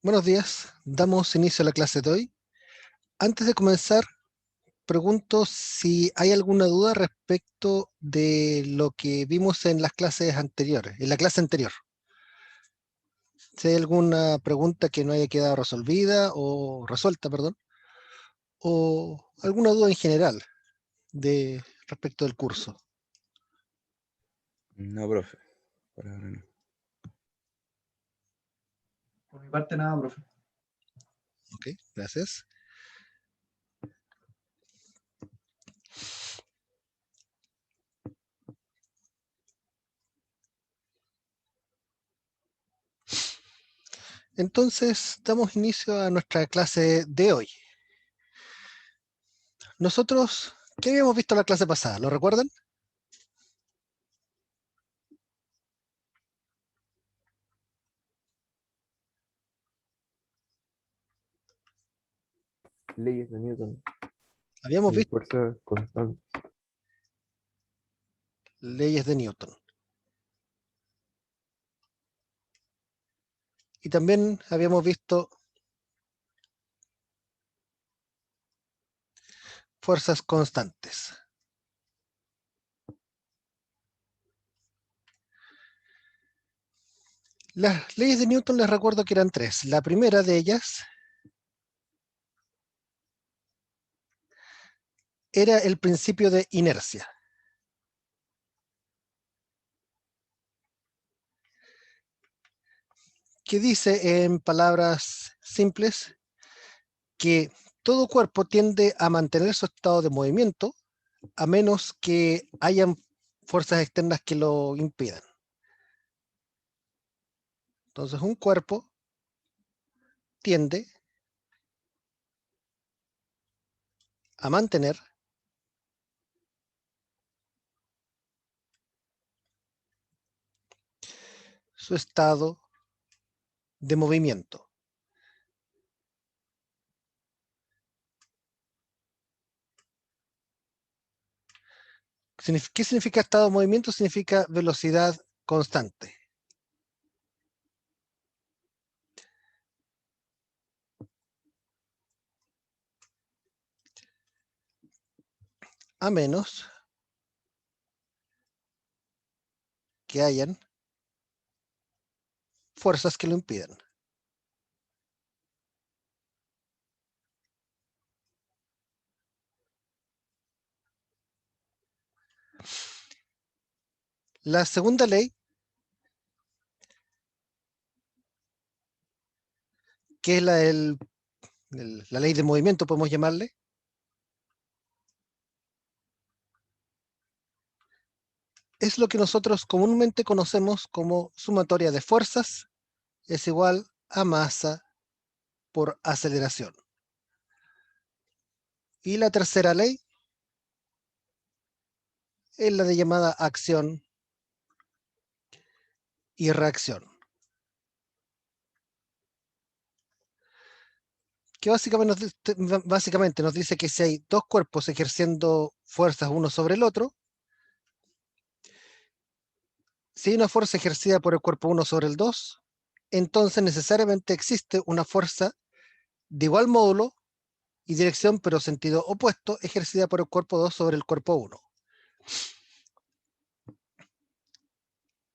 Buenos días, damos inicio a la clase de hoy. Antes de comenzar, pregunto si hay alguna duda respecto de lo que vimos en las clases anteriores, en la clase anterior. Si hay alguna pregunta que no haya quedado resolvida o resuelta, perdón, o alguna duda en general respecto del curso. No, profe. Por ahora no. Por mi parte nada, profe. Ok, gracias. Entonces, damos inicio a nuestra clase de hoy. Nosotros, ¿qué habíamos visto en la clase pasada? ¿Lo recuerdan? Leyes de Newton. Habíamos visto Fuerza constante. leyes de Newton. Y también habíamos visto fuerzas constantes. Las leyes de Newton les recuerdo que eran tres. La primera de ellas era el principio de inercia. Que dice en palabras simples que todo cuerpo tiende a mantener su estado de movimiento a menos que hayan fuerzas externas que lo impidan. Entonces un cuerpo tiende a mantener su estado de movimiento. ¿Qué significa estado de movimiento? Significa velocidad constante. A menos que hayan fuerzas que lo impidan. La segunda ley, que es la ley de movimiento, podemos llamarle, es lo que nosotros comúnmente conocemos como sumatoria de fuerzas es igual a masa por aceleración. Y la tercera ley es la de llamada acción y reacción, que básicamente nos dice que si hay dos cuerpos ejerciendo fuerzas uno sobre el otro, si hay una fuerza ejercida por el cuerpo 1 sobre el 2, entonces necesariamente existe una fuerza de igual módulo y dirección, pero sentido opuesto, ejercida por el cuerpo 2 sobre el cuerpo 1.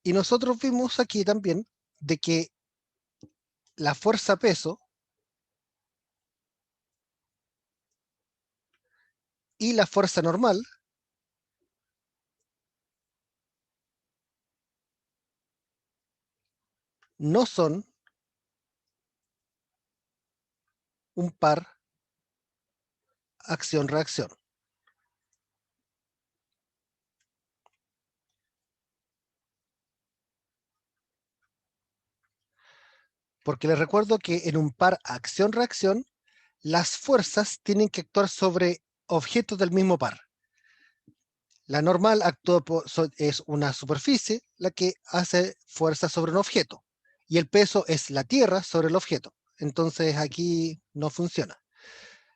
Y nosotros vimos aquí también de que la fuerza peso y la fuerza normal no son un par acción-reacción. Porque les recuerdo que en un par acción-reacción, las fuerzas tienen que actuar sobre objetos del mismo par. La normal es una superficie la que hace fuerza sobre un objeto. Y el peso es la tierra sobre el objeto. Entonces aquí no funciona.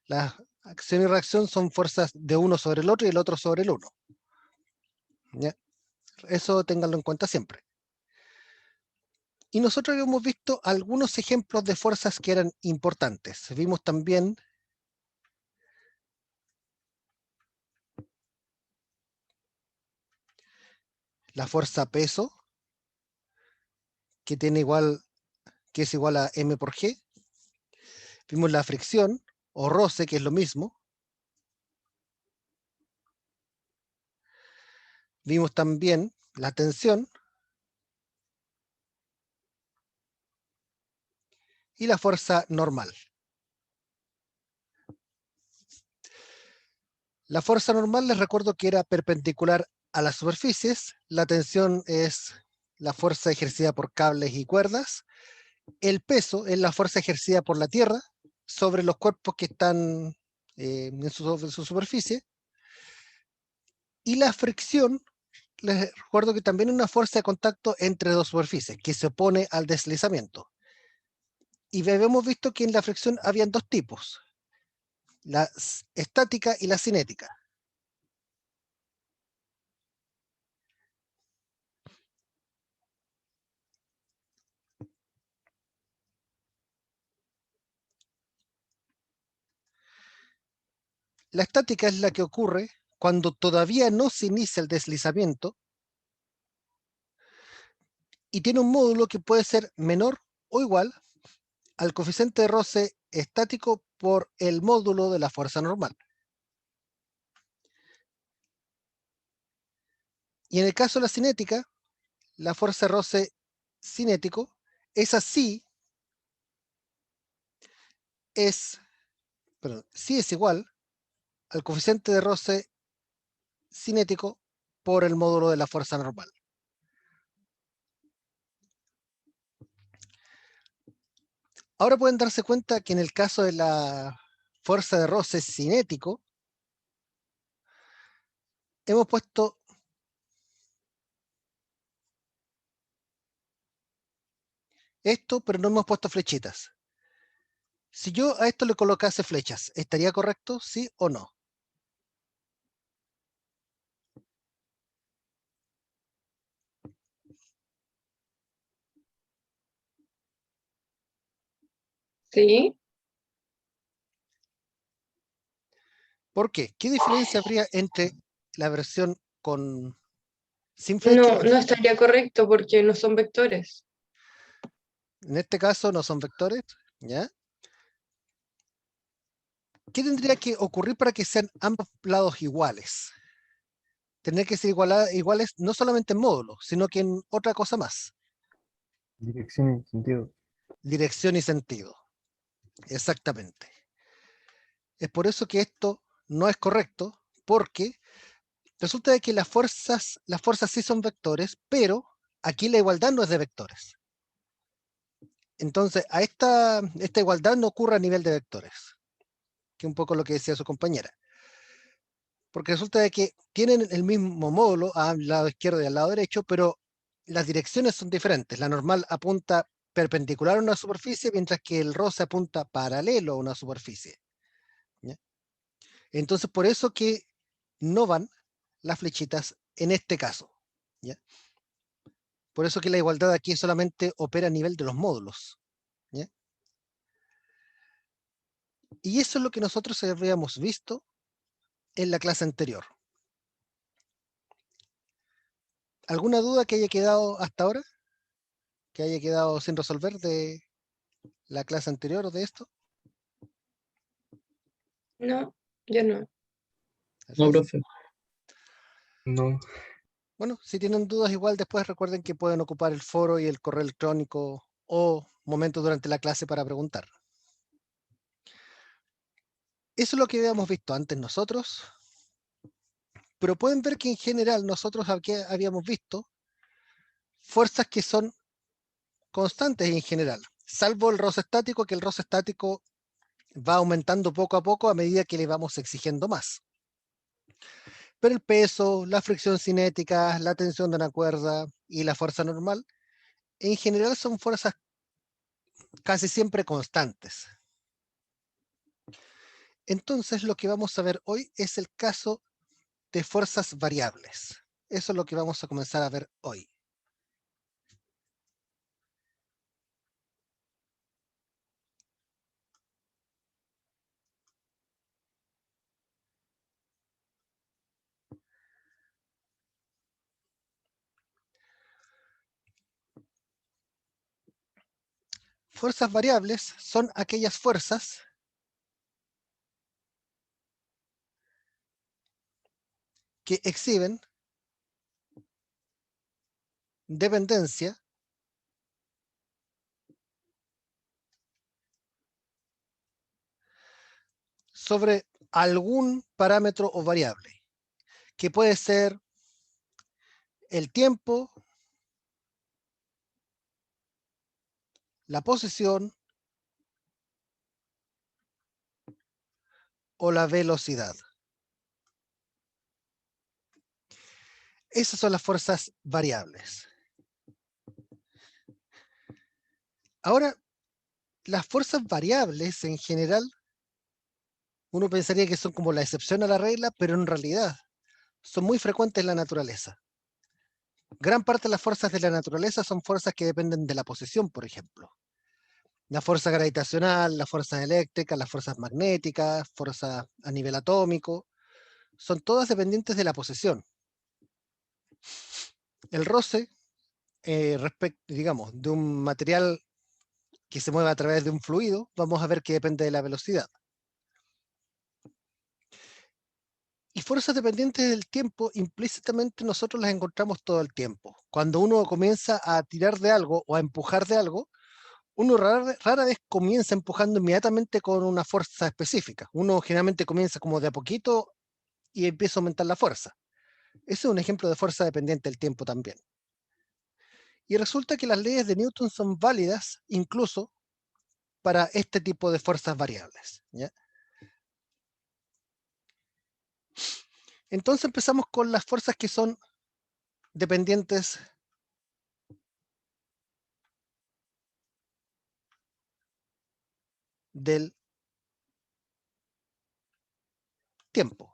La acción y reacción son fuerzas de uno sobre el otro y el otro sobre el uno. ¿Ya? Eso ténganlo en cuenta siempre. Y nosotros habíamos visto algunos ejemplos de fuerzas que eran importantes. Vimos también la fuerza peso, que es igual a M por G. Vimos la fricción o roce, que es lo mismo. Vimos también la tensión y la fuerza normal. La fuerza normal les recuerdo que era perpendicular a las superficies. La tensión es la fuerza ejercida por cables y cuerdas. El peso es la fuerza ejercida por la Tierra sobre los cuerpos que están en su superficie. Y la fricción, les recuerdo que también es una fuerza de contacto entre dos superficies que se opone al deslizamiento. Y habíamos visto que en la fricción habían dos tipos, la estática y la cinética. La estática es la que ocurre cuando todavía no se inicia el deslizamiento y tiene un módulo que puede ser menor o igual al coeficiente de roce estático por el módulo de la fuerza normal. Y en el caso de la cinética, la fuerza de roce cinético, esa sí es igual al coeficiente de roce cinético por el módulo de la fuerza normal. Ahora pueden darse cuenta que en el caso de la fuerza de roce cinético, hemos puesto esto, pero no hemos puesto flechitas. Si yo a esto le colocase flechas, ¿estaría correcto? ¿Sí o no? Sí. ¿Por qué? ¿Qué diferencia habría entre la versión sin flecha y No, con no flecha? estaría correcto porque no son vectores. En este caso no son vectores, ¿ya? ¿Qué tendría que ocurrir para que sean ambos lados iguales? Tendría que ser iguales no solamente en módulo, sino que en otra cosa más. Dirección y sentido. Dirección y sentido. Exactamente. Es por eso que esto no es correcto, porque resulta de que las fuerzas sí son vectores, pero aquí la igualdad no es de vectores. Entonces, esta igualdad no ocurre a nivel de vectores, que es un poco lo que decía su compañera. Porque resulta de que tienen el mismo módulo al lado izquierdo y al lado derecho, pero las direcciones son diferentes. La normal apunta perpendicular a una superficie, mientras que el roce apunta paralelo a una superficie. ¿Ya? Entonces, por eso que no van las flechitas en este caso. ¿Ya? Por eso que la igualdad aquí solamente opera a nivel de los módulos. ¿Ya? Y eso es lo que nosotros habíamos visto en la clase anterior. ¿Alguna duda que haya quedado hasta ahora? ¿Que haya quedado sin resolver de la clase anterior o de esto? No, yo no. Así No, es. profe. No. Bueno, si tienen dudas igual después recuerden que pueden ocupar el foro y el correo electrónico o momentos durante la clase para preguntar. Eso es lo que habíamos visto antes nosotros, pero pueden ver que en general nosotros aquí habíamos visto fuerzas que son constantes en general, salvo el roce estático, que el roce estático va aumentando poco a poco a medida que le vamos exigiendo más. Pero el peso, la fricción cinética, la tensión de una cuerda y la fuerza normal, en general son fuerzas casi siempre constantes. Entonces lo que vamos a ver hoy es el caso de fuerzas variables. Eso es lo que vamos a comenzar a ver hoy. Fuerzas variables son aquellas fuerzas que exhiben dependencia sobre algún parámetro o variable, que puede ser el tiempo, la posición o la velocidad. Esas son las fuerzas variables. Ahora, las fuerzas variables en general, uno pensaría que son como la excepción a la regla, pero en realidad son muy frecuentes en la naturaleza. Gran parte de las fuerzas de la naturaleza son fuerzas que dependen de la posición, por ejemplo. La fuerza gravitacional, las fuerzas eléctricas, las fuerzas magnéticas, fuerzas a nivel atómico, son todas dependientes de la posición. El roce, digamos, de un material que se mueve a través de un fluido, vamos a ver que depende de la velocidad. Y fuerzas dependientes del tiempo, implícitamente nosotros las encontramos todo el tiempo. Cuando uno comienza a tirar de algo o a empujar de algo, uno rara vez comienza empujando inmediatamente con una fuerza específica. Uno generalmente comienza como de a poquito y empieza a aumentar la fuerza. Ese es un ejemplo de fuerza dependiente del tiempo también. Y resulta que las leyes de Newton son válidas incluso para este tipo de fuerzas variables, ¿ya? Entonces empezamos con las fuerzas que son dependientes del tiempo.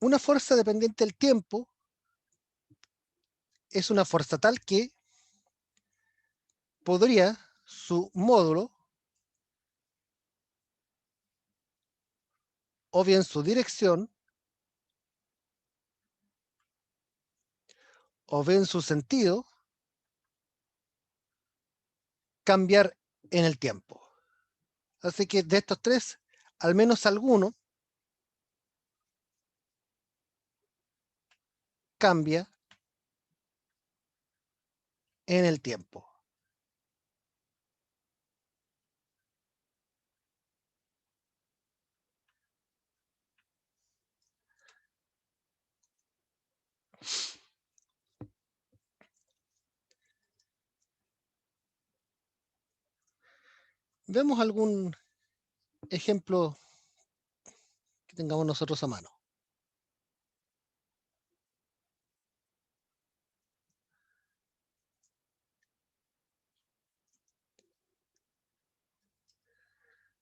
Una fuerza dependiente del tiempo es una fuerza tal que podría su módulo o bien su dirección o bien su sentido cambiar en el tiempo. Así que de estos tres, al menos alguno cambia en el tiempo. Vemos algún ejemplo que tengamos nosotros a mano.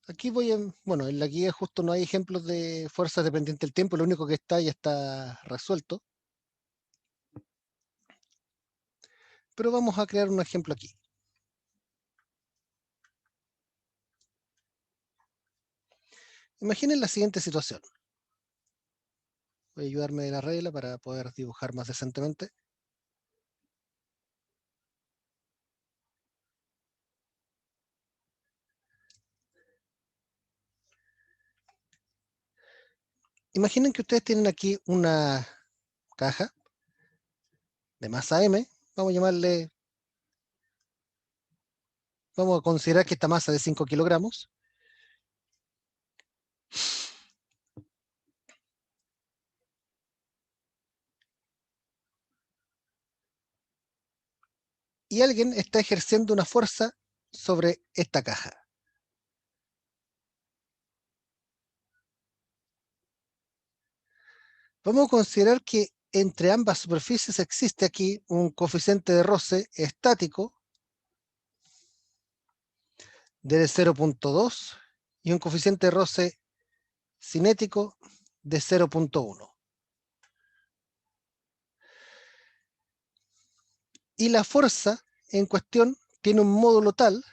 Aquí bueno, en la guía justo no hay ejemplos de fuerzas dependientes del tiempo, lo único que está ya está resuelto. Pero vamos a crear un ejemplo aquí. Imaginen la siguiente situación. Voy a ayudarme de la regla para poder dibujar más decentemente. Imaginen que ustedes tienen aquí una caja de masa M. Vamos a considerar que esta masa de 5 kilogramos. Y alguien está ejerciendo una fuerza sobre esta caja. Vamos a considerar que entre ambas superficies existe aquí un coeficiente de roce estático de 0.2 y un coeficiente de roce cinético de 0.1. Y la fuerza en cuestión tiene un módulo tal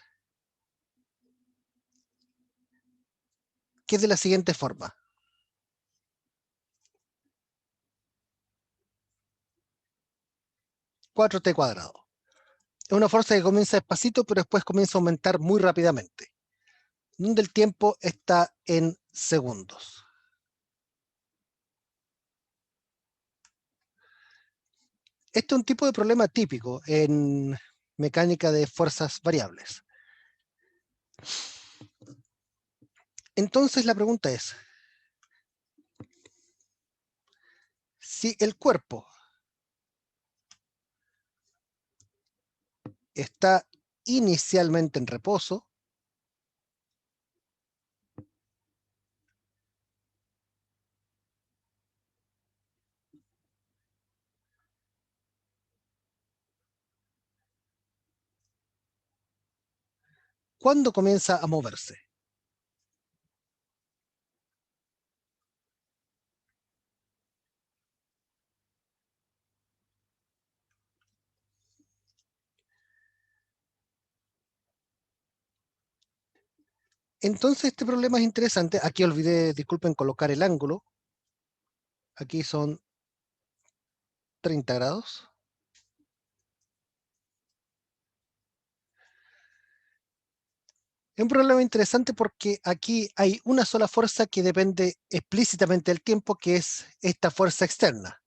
que es de la siguiente forma. 4t². es una fuerza que comienza despacito, pero después comienza a aumentar muy rápidamente, donde el tiempo está en segundos. Este es un tipo de problema típico en mecánica de fuerzas variables. Entonces la pregunta es, si el cuerpo está inicialmente en reposo, ¿cuándo comienza a moverse? Entonces este problema es interesante. Aquí olvidé, disculpen, colocar el ángulo. Aquí son 30 grados. Es un problema interesante porque aquí hay una sola fuerza que depende explícitamente del tiempo, que es esta fuerza externa.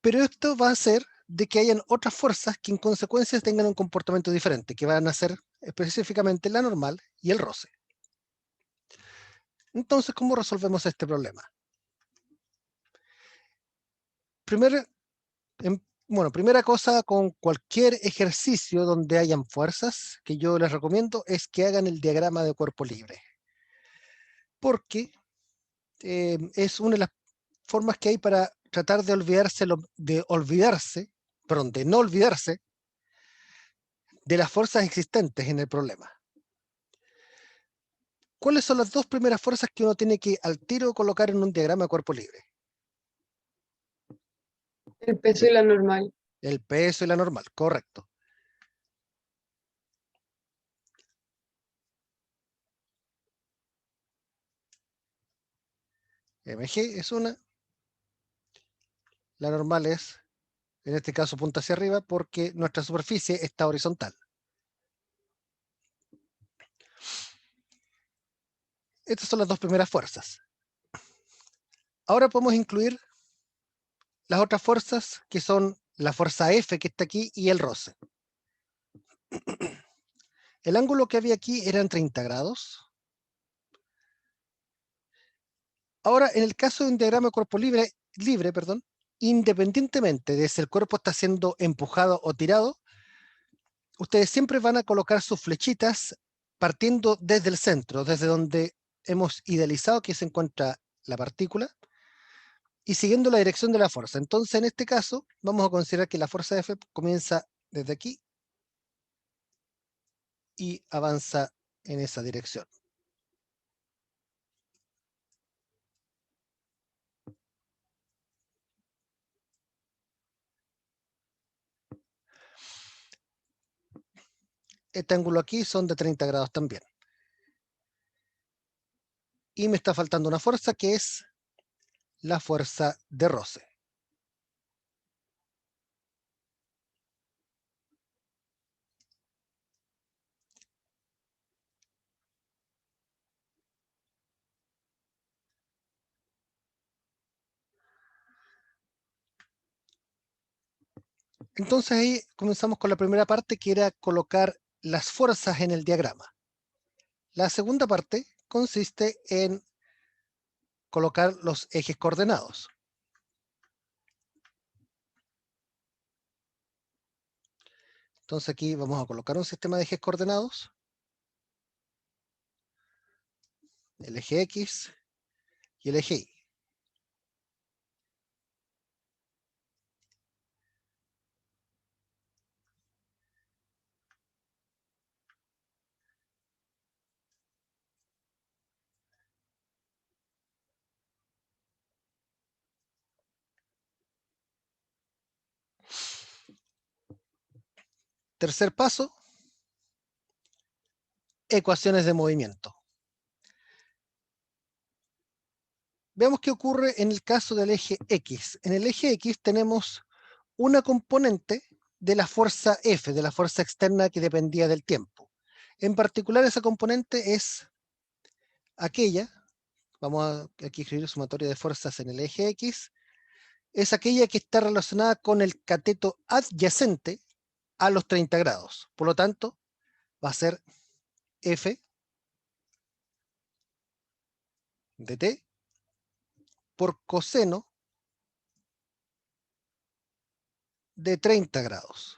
Pero esto va a hacer de que hayan otras fuerzas que en consecuencia tengan un comportamiento diferente, que van a ser específicamente la normal y el roce. Entonces, ¿cómo resolvemos este problema? Primera cosa, con cualquier ejercicio donde hayan fuerzas, que yo les recomiendo es que hagan el diagrama de cuerpo libre. Porque es una de las formas que hay para tratar de de no olvidarse de las fuerzas existentes en el problema. ¿Cuáles son las dos primeras fuerzas que uno tiene que al tiro colocar en un diagrama de cuerpo libre? El peso y la normal. El peso y la normal, correcto. MG es una, la normal es, en este caso, punta hacia arriba porque nuestra superficie está horizontal. Estas son las dos primeras fuerzas. Ahora podemos incluir las otras fuerzas, que son la fuerza F que está aquí y el roce. El ángulo que había aquí eran 30 grados. Ahora, en el caso de un diagrama de cuerpo libre, independientemente de si el cuerpo está siendo empujado o tirado, ustedes siempre van a colocar sus flechitas partiendo desde el centro, desde donde hemos idealizado que se encuentra la partícula, y siguiendo la dirección de la fuerza. Entonces, en este caso, vamos a considerar que la fuerza F comienza desde aquí y avanza en esa dirección. Este ángulo aquí son de 30 grados también. Y me está faltando una fuerza que es la fuerza de roce. Entonces ahí comenzamos con la primera parte, que era colocar las fuerzas en el diagrama. La segunda parte consiste en colocar los ejes coordenados. Entonces aquí vamos a colocar un sistema de ejes coordenados. El eje X y el eje Y. Tercer paso, ecuaciones de movimiento. Veamos qué ocurre en el caso del eje X. En el eje X tenemos una componente de la fuerza F, de la fuerza externa que dependía del tiempo. En particular, esa componente es aquella, vamos a aquí escribir sumatoria de fuerzas en el eje X, es aquella que está relacionada con el cateto adyacente a los 30 grados. Por lo tanto, va a ser F de t por coseno de 30 grados.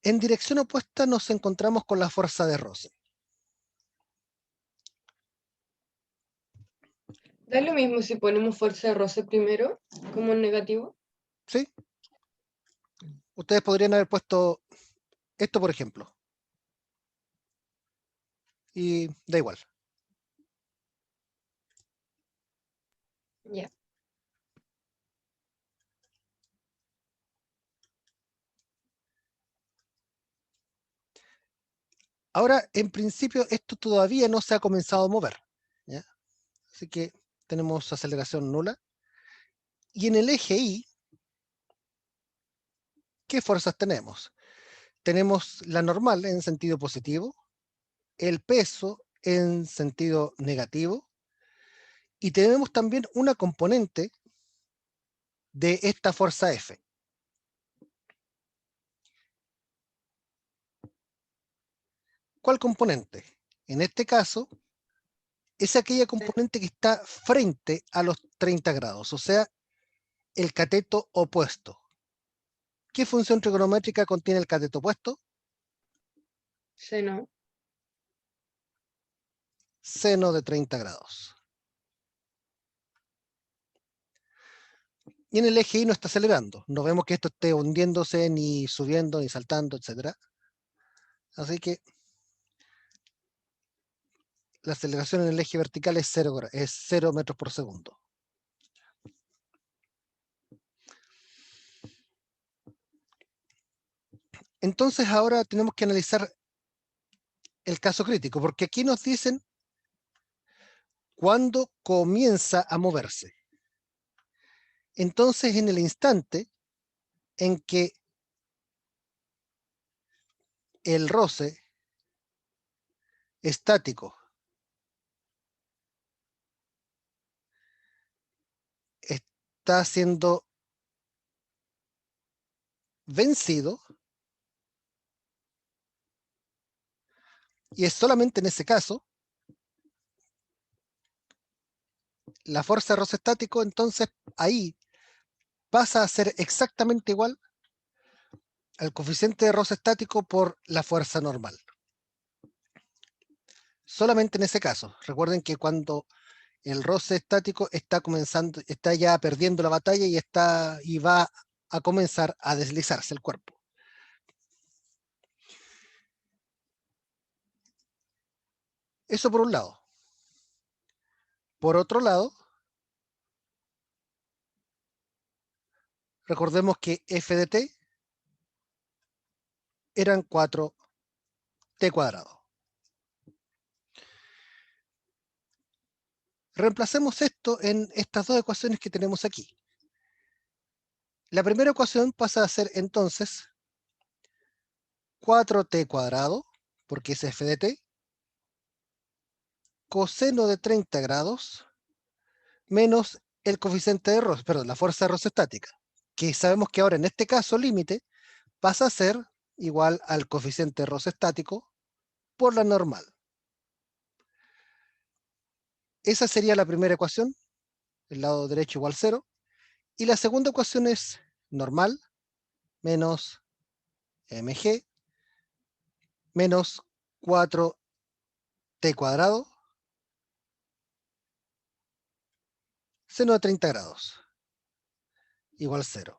En dirección opuesta nos encontramos con la fuerza de roce. Da lo mismo si ponemos fuerza de roce primero, como en negativo. ¿Sí? Ustedes podrían haber puesto esto, por ejemplo. Y da igual. Ya. Ahora, en principio, esto todavía no se ha comenzado a mover, ¿ya? Así que tenemos aceleración nula. Y en el eje Y, ¿qué fuerzas tenemos? Tenemos la normal en sentido positivo, el peso en sentido negativo, y tenemos también una componente de esta fuerza F. ¿Cuál componente? En este caso, es aquella componente que está frente a los 30 grados, o sea, el cateto opuesto. ¿Qué función trigonométrica contiene el cateto opuesto? Seno. Seno de 30 grados. Y en el eje Y no está acelerando. No vemos que esto esté hundiéndose, ni subiendo, ni saltando, etc. Así que la aceleración en el eje vertical es 0 metros por segundo. Entonces ahora tenemos que analizar el caso crítico, porque aquí nos dicen cuándo comienza a moverse. Entonces, en el instante en que el roce estático está siendo vencido, y es solamente en ese caso, la fuerza de roce estático, entonces ahí pasa a ser exactamente igual al coeficiente de roce estático por la fuerza normal. Solamente en ese caso. Recuerden que cuando el roce estático está comenzando, está ya perdiendo la batalla y va a comenzar a deslizarse el cuerpo. Eso por un lado. Por otro lado, recordemos que f de t eran 4t cuadrado. Reemplacemos esto en estas dos ecuaciones que tenemos aquí. La primera ecuación pasa a ser entonces 4t cuadrado, porque es f de t, coseno de 30 grados, menos el coeficiente de roce, perdón, la fuerza de roce estática, que sabemos que ahora en este caso límite pasa a ser igual al coeficiente de roce estático por la normal. Esa sería la primera ecuación, el lado derecho igual 0, y la segunda ecuación es normal menos mg menos 4t cuadrado seno de 30 grados igual 0.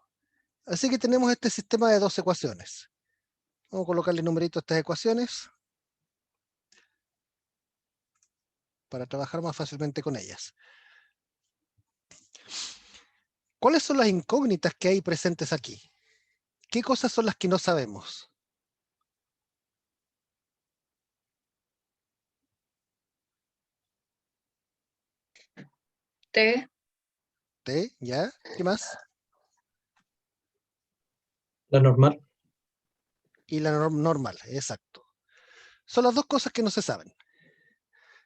Así que tenemos este sistema de dos ecuaciones. Vamos a colocarle numerito a estas ecuaciones para trabajar más fácilmente con ellas. ¿Cuáles son las incógnitas que hay presentes aquí? ¿Qué cosas son las que no sabemos? T. ¿T? ¿Ya? ¿Qué más? La normal. y la normal, exacto. Son las dos cosas que no se saben.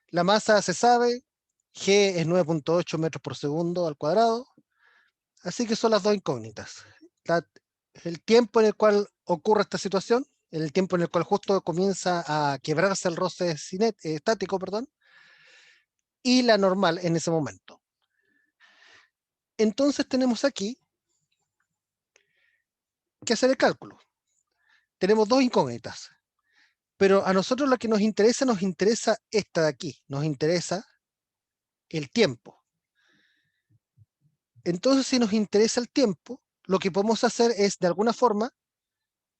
La masa se sabe, G es 9.8 metros por segundo al cuadrado, así que son las dos incógnitas. El tiempo en el cual ocurre esta situación, el tiempo en el cual justo comienza a quebrarse el roce estático, perdón, y la normal en ese momento. Entonces tenemos aquí que hacer el cálculo. Tenemos dos incógnitas, pero a nosotros lo que nos interesa esta de aquí, nos interesa el tiempo. Entonces, si nos interesa el tiempo, lo que podemos hacer es, de alguna forma,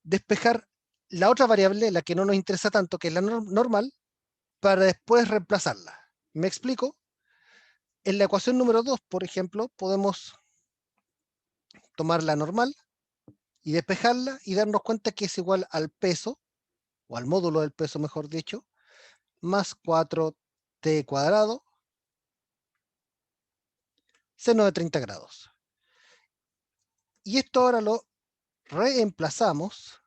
despejar la otra variable, la que no nos interesa tanto, que es la normal, para después reemplazarla. ¿Me explico? En la ecuación número 2, por ejemplo, podemos tomar la normal y despejarla y darnos cuenta que es igual al peso, o al módulo del peso, mejor dicho, más 4t cuadrado, seno de 30 grados. Y esto ahora lo reemplazamos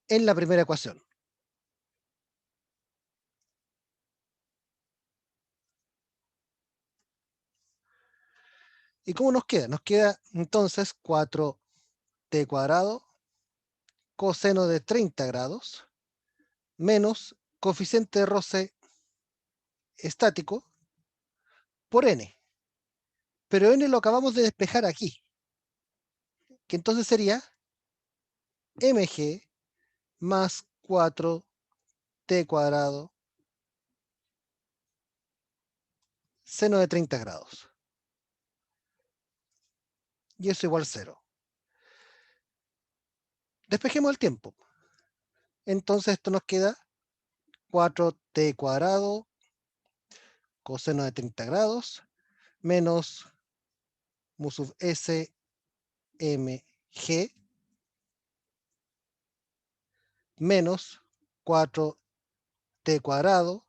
en la primera ecuación. ¿Y cómo nos queda? Nos queda entonces 4t cuadrado coseno de 30 grados menos coeficiente de roce estático por n. Pero n lo acabamos de despejar aquí, que entonces sería mg más 4t cuadrado seno de 30 grados. Y eso igual 0. Despejemos el tiempo. Entonces esto nos queda 4t cuadrado coseno de 30 grados menos mu sub s mg menos 4t cuadrado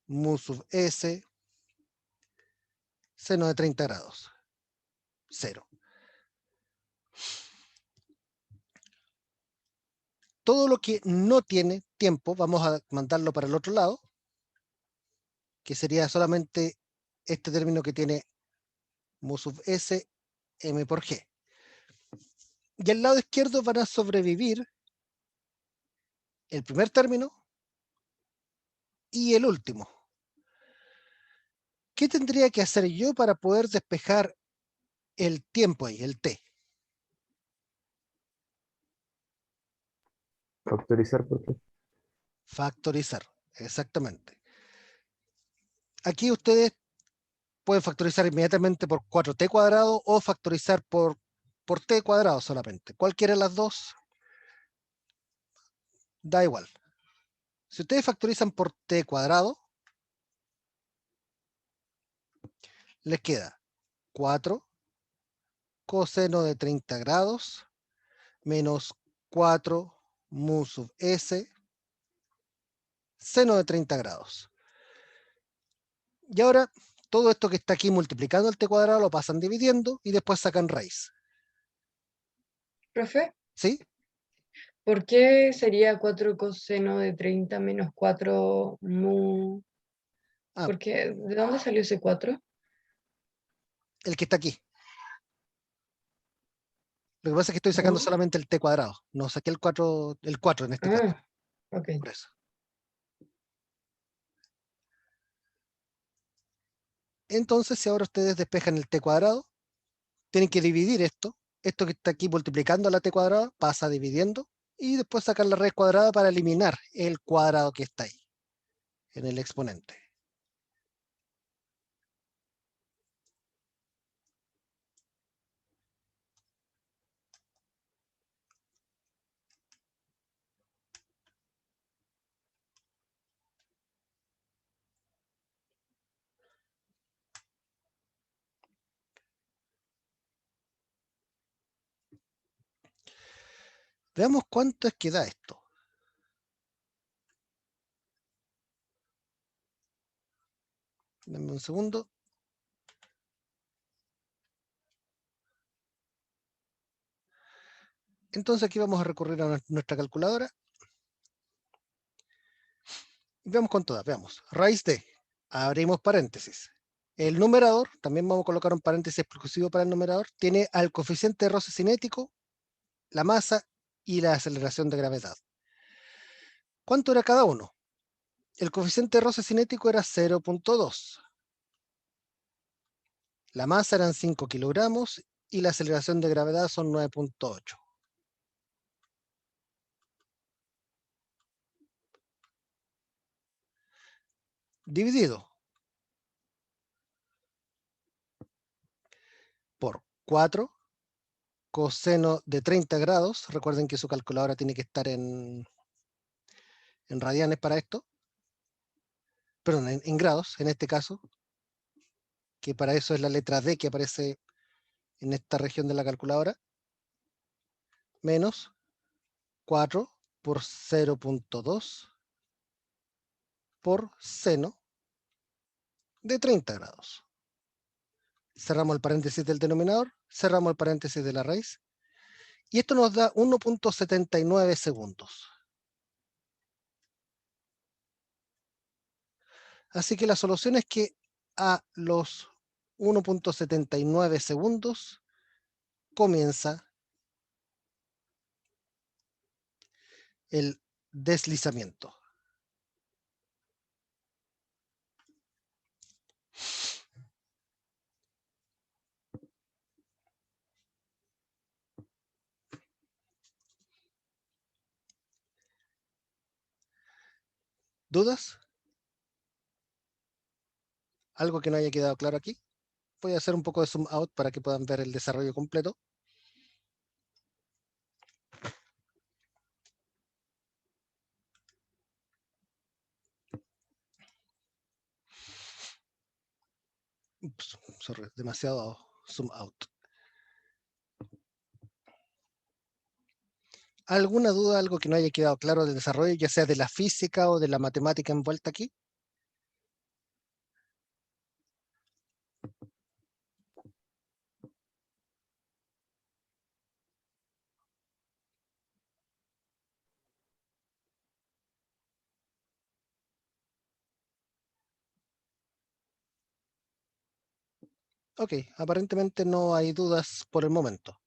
mu sub s seno de 30 grados. 0. Todo lo que no tiene tiempo, vamos a mandarlo para el otro lado, que sería solamente este término que tiene mu sub s m por g. Y al lado izquierdo van a sobrevivir el primer término y el último. ¿Qué tendría que hacer yo para poder despejar el tiempo ahí, el t? Factorizar, ¿por qué? Factorizar, exactamente. Aquí ustedes pueden factorizar inmediatamente por 4t cuadrado o factorizar por t cuadrado solamente. Cualquiera de las dos, da igual. Si ustedes factorizan por t cuadrado, les queda 4 coseno de 30 grados menos 4 mu sub s seno de 30 grados. Y ahora todo esto que está aquí multiplicando el t cuadrado lo pasan dividiendo y después sacan raíz. Profe, ¿Sí? ¿por qué sería 4 coseno de 30 menos 4 mu? Ah, Porque, ¿de dónde salió ese 4? el que está aquí. Lo que pasa es que estoy sacando solamente el t cuadrado. No saqué el 4 en este caso. Ah, ok. Por eso. Entonces, si ahora ustedes despejan el t cuadrado, tienen que dividir esto. Esto que está aquí multiplicando la t cuadrada pasa dividiendo y después sacar la raíz cuadrada para eliminar el cuadrado que está ahí en el exponente. Veamos cuánto es que da esto. Dame un segundo. Entonces aquí vamos a recurrir a nuestra calculadora. Y veamos con todas, veamos. Raíz de, abrimos paréntesis. El numerador, también vamos a colocar un paréntesis exclusivo para el numerador, tiene al coeficiente de roce cinético, la masa y la aceleración de gravedad. ¿Cuánto era cada uno? El coeficiente de roce cinético era 0.2. La masa eran 5 kilogramos y la aceleración de gravedad son 9.8. Dividido por 4 coseno de 30 grados. Recuerden que su calculadora tiene que estar en radianes para esto. Perdón, en grados en este caso, que para eso es la letra D que aparece en esta región de la calculadora, menos 4 por 0.2 por seno de 30 grados. Cerramos el paréntesis del denominador, cerramos el paréntesis de la raíz, y esto nos da 1.79 segundos. Así que la solución es que a los 1.79 segundos comienza el deslizamiento. ¿Dudas? ¿Algo que no haya quedado claro aquí? Voy a hacer un poco de zoom out para que puedan ver el desarrollo completo. Ups, sorry, demasiado zoom out. ¿Alguna duda, algo que no haya quedado claro del desarrollo, ya sea de la física o de la matemática envuelta aquí? Ok, aparentemente no hay dudas por el momento.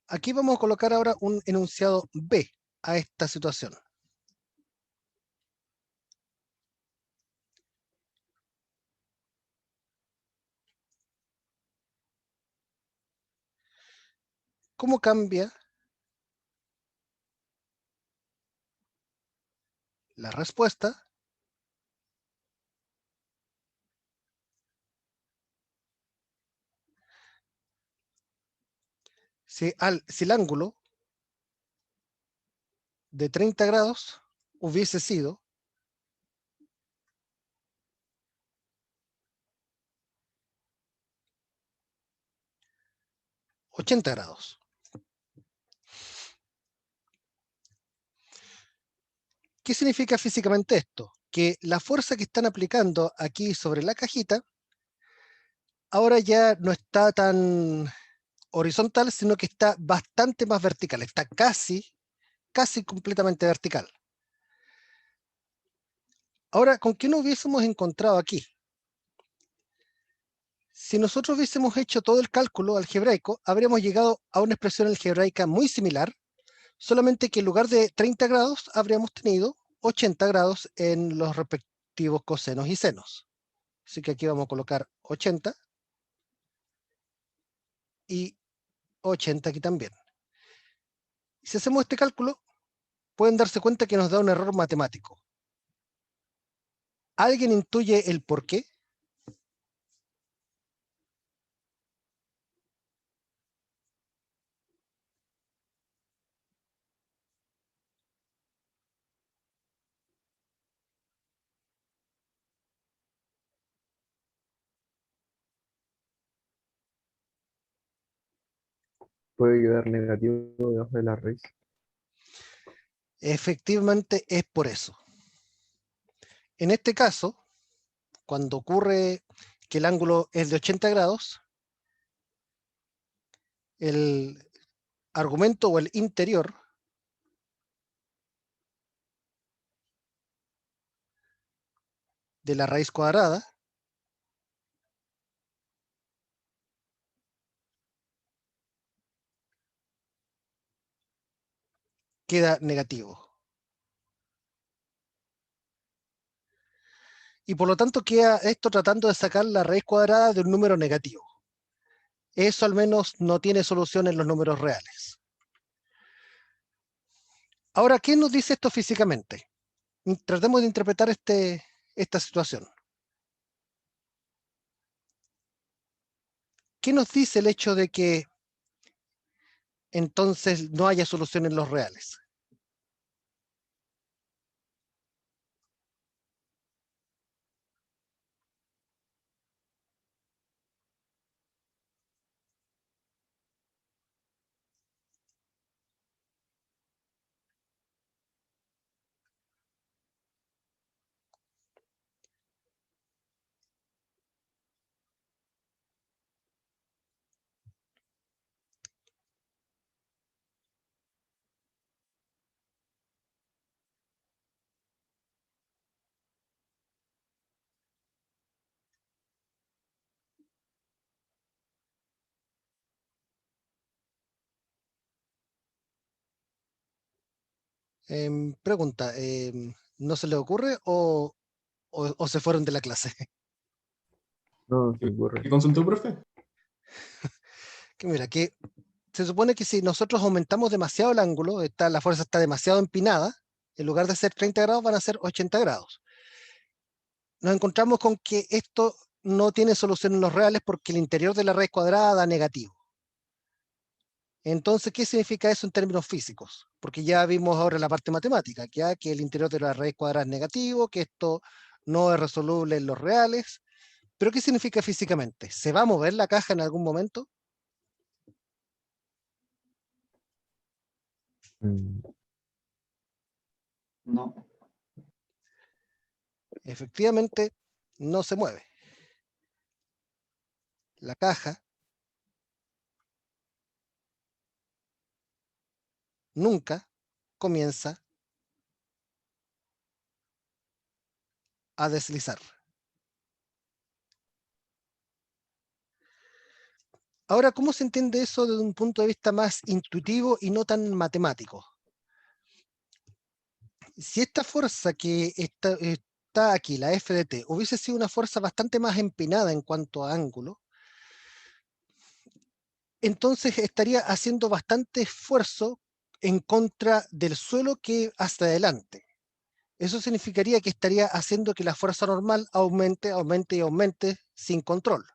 Aquí vamos a colocar ahora un enunciado B a esta situación. ¿Cómo cambia la respuesta si el ángulo de 30 grados hubiese sido 80 grados? ¿Qué significa físicamente esto? Que la fuerza que están aplicando aquí sobre la cajita ahora ya no está tan horizontal, sino que está bastante más vertical, está casi completamente vertical. Ahora, ¿con qué nos hubiésemos encontrado aquí? Si nosotros hubiésemos hecho todo el cálculo algebraico, habríamos llegado a una expresión algebraica muy similar, solamente que en lugar de 30 grados habríamos tenido 80 grados en los respectivos cosenos y senos. Así que aquí vamos a colocar 80 y 80 aquí también. Si hacemos este cálculo, pueden darse cuenta que nos da un error matemático. ¿Alguien intuye el por qué? Puede quedar negativo debajo de la raíz. Efectivamente es por eso. En este caso, cuando ocurre que el ángulo es de 80 grados, el argumento o el interior de la raíz cuadrada queda negativo. Y por lo tanto queda esto tratando de sacar la raíz cuadrada de un número negativo. Eso al menos no tiene solución en los números reales. Ahora, ¿qué nos dice esto físicamente? Tratemos de interpretar esta situación. ¿Qué nos dice el hecho de que entonces no haya solución en los reales? Pregunta, ¿no se le ocurre o se fueron de la clase? No, se ocurre. ¿Qué consultó, profe? Que mira, que se supone que si nosotros aumentamos demasiado el ángulo, la fuerza está demasiado empinada, en lugar de ser 30 grados van a ser 80 grados. Nos encontramos con que esto no tiene solución en los reales porque el interior de la raíz cuadrada da negativo. Entonces, ¿qué significa eso en términos físicos? Porque ya vimos ahora la parte matemática, que el interior de la raíz cuadrada es negativo, que esto no es resoluble en los reales. ¿Pero qué significa físicamente? ¿Se va a mover la caja en algún momento? Mm, No. Efectivamente, no se mueve. La caja nunca comienza a deslizar. Ahora, ¿cómo se entiende eso desde un punto de vista más intuitivo y no tan matemático? Si esta fuerza que está aquí, la F de t, hubiese sido una fuerza bastante más empinada en cuanto a ángulo, entonces estaría haciendo bastante esfuerzo en contra del suelo que hacia adelante. Eso significaría que estaría haciendo que la fuerza normal aumente, aumente y aumente sin control.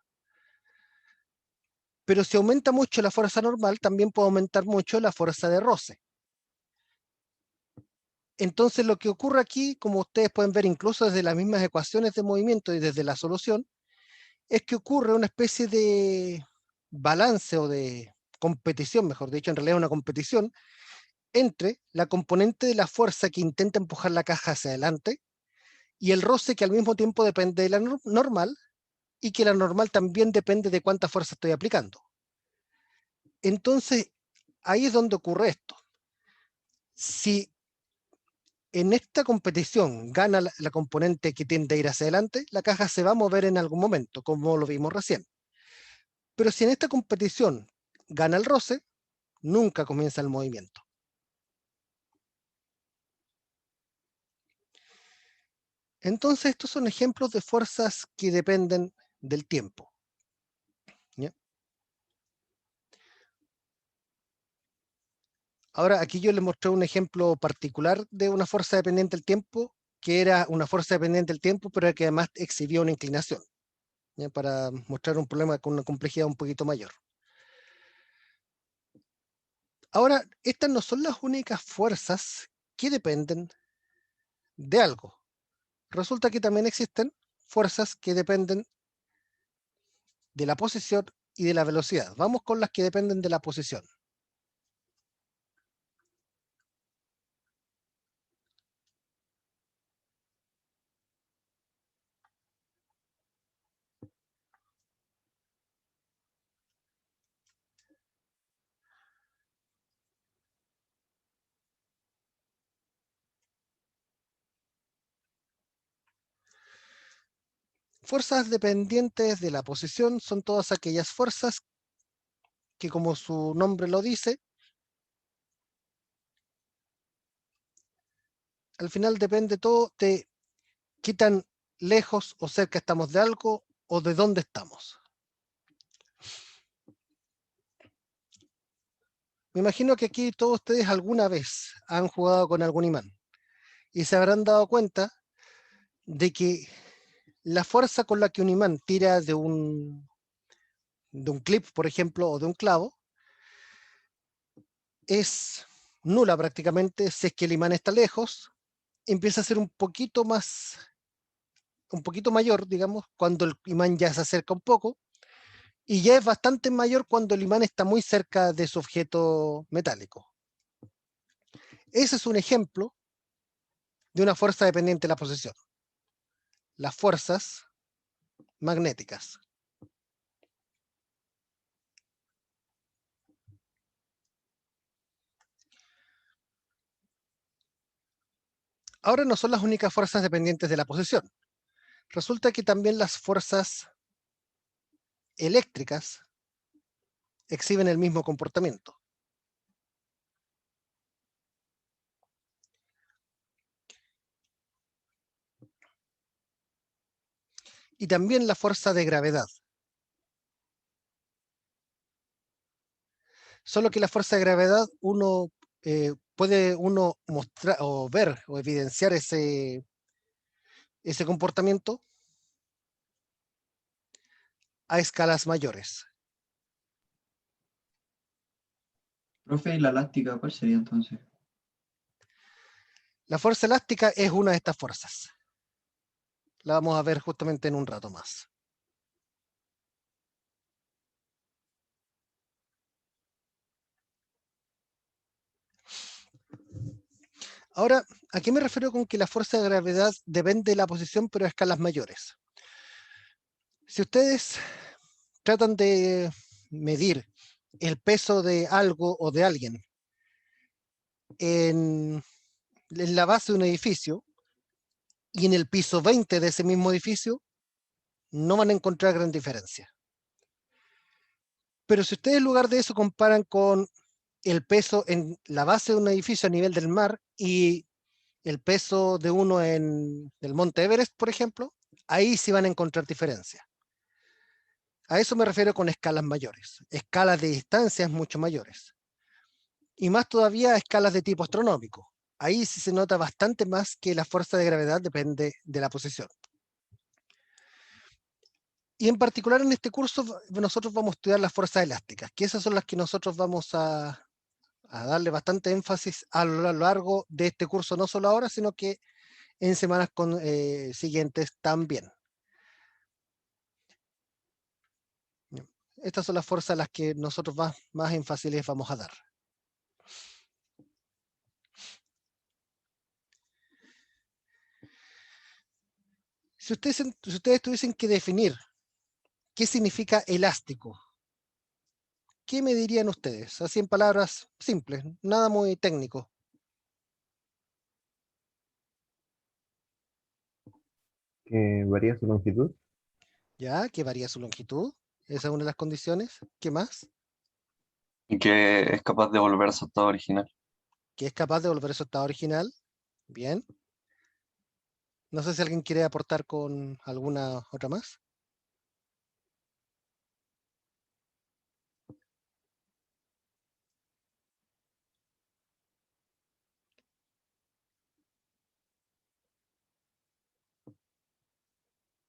Pero si aumenta mucho la fuerza normal, también puede aumentar mucho la fuerza de roce. Entonces lo que ocurre aquí, como ustedes pueden ver incluso desde las mismas ecuaciones de movimiento y desde la solución, es que ocurre una especie de balance o de competición, mejor dicho, en realidad una competición entre la componente de la fuerza que intenta empujar la caja hacia adelante y el roce que al mismo tiempo depende de la normal y que la normal también depende de cuánta fuerza estoy aplicando. Entonces, ahí es donde ocurre esto. Si en esta competición gana la componente que tiende a ir hacia adelante, la caja se va a mover en algún momento, como lo vimos recién. Pero si en esta competición gana el roce, nunca comienza el movimiento. Entonces, estos son ejemplos de fuerzas que dependen del tiempo. ¿Ya? Ahora, aquí yo les mostré un ejemplo particular de una fuerza dependiente del tiempo, que era una fuerza dependiente del tiempo, pero que además exhibía una inclinación, ¿ya? Para mostrar un problema con una complejidad un poquito mayor. Ahora, estas no son las únicas fuerzas que dependen de algo. Resulta que también existen fuerzas que dependen de la posición y de la velocidad. Vamos con las que dependen de la posición. fuerzas dependientes de la posición son todas aquellas fuerzas que, como su nombre lo dice, al final depende todo de qué tan lejos o cerca estamos de algo o de dónde estamos. Me imagino que aquí todos ustedes alguna vez han jugado con algún imán y se habrán dado cuenta de que la fuerza con la que un imán tira de un clip, por ejemplo, o de un clavo, es nula prácticamente si es que el imán está lejos. Empieza a ser un poquito mayor, digamos, cuando el imán ya se acerca un poco, y ya es bastante mayor cuando el imán está muy cerca de su objeto metálico. Ese es un ejemplo de una fuerza dependiente de la posición. Las fuerzas magnéticas. Ahora no son las únicas fuerzas dependientes de la posición. Resulta que también las fuerzas eléctricas exhiben el mismo comportamiento. Y también la fuerza de gravedad. Solo que la fuerza de gravedad puede mostrar o ver o evidenciar ese comportamiento a escalas mayores. Profe, ¿y la elástica cuál sería entonces? La fuerza elástica es una de estas fuerzas. La vamos a ver justamente en un rato más. Ahora, ¿a qué me refiero con que la fuerza de gravedad depende de la posición, pero a escalas mayores? Si ustedes tratan de medir el peso de algo o de alguien en la base de un edificio y en el piso 20 de ese mismo edificio, no van a encontrar gran diferencia. Pero si ustedes en lugar de eso comparan con el peso en la base de un edificio a nivel del mar y el peso de uno en el Monte Everest, por ejemplo, ahí sí van a encontrar diferencia. A eso me refiero con escalas mayores, escalas de distancias mucho mayores. Y más todavía a escalas de tipo astronómico. Ahí sí se nota bastante más que la fuerza de gravedad depende de la posición. Y en particular en este curso nosotros vamos a estudiar las fuerzas elásticas, que esas son las que nosotros vamos a darle bastante énfasis a lo largo de este curso, no solo ahora, sino que en semanas siguientes también. Estas son las fuerzas a las que nosotros más énfasis les vamos a dar. Si ustedes tuviesen que definir qué significa elástico, ¿qué me dirían ustedes? Así en palabras simples, nada muy técnico. Que varía su longitud. ¿Ya? Que varía su longitud. Esa es una de las condiciones. ¿Qué más? Y que es capaz de volver a su estado original. Que es capaz de volver a su estado original. Bien. No sé si alguien quiere aportar con alguna otra más.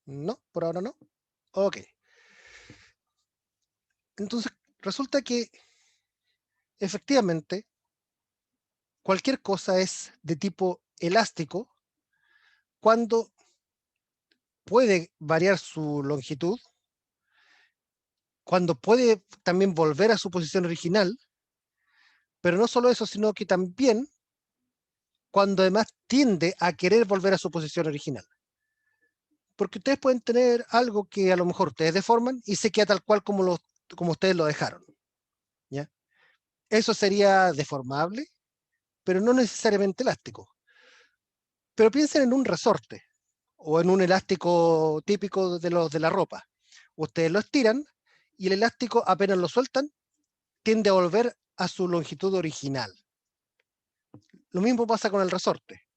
No, por ahora no. Ok. Entonces, resulta que efectivamente cualquier cosa es de tipo elástico cuando puede variar su longitud, cuando puede también volver a su posición original, pero no solo eso, sino que también cuando además tiende a querer volver a su posición original. Porque ustedes pueden tener algo que a lo mejor ustedes deforman y se queda tal cual como ustedes lo dejaron. ¿Ya? Eso sería deformable, pero no necesariamente elástico. Pero piensen en un resorte o en un elástico típico de los de la ropa. Ustedes lo estiran y el elástico apenas lo sueltan, tiende a volver a su longitud original. Lo mismo pasa con el resorte.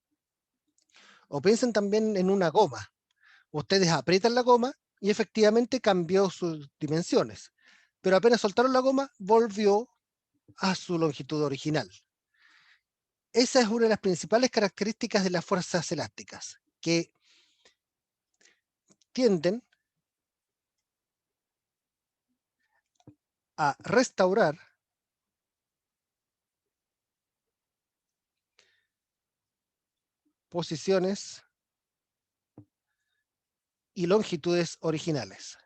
O piensen también en una goma. Ustedes aprietan la goma y efectivamente cambió sus dimensiones, pero apenas soltaron la goma, volvió a su longitud original. Esa es una de las principales características de las fuerzas elásticas, que tienden a restaurar posiciones y longitudes originales.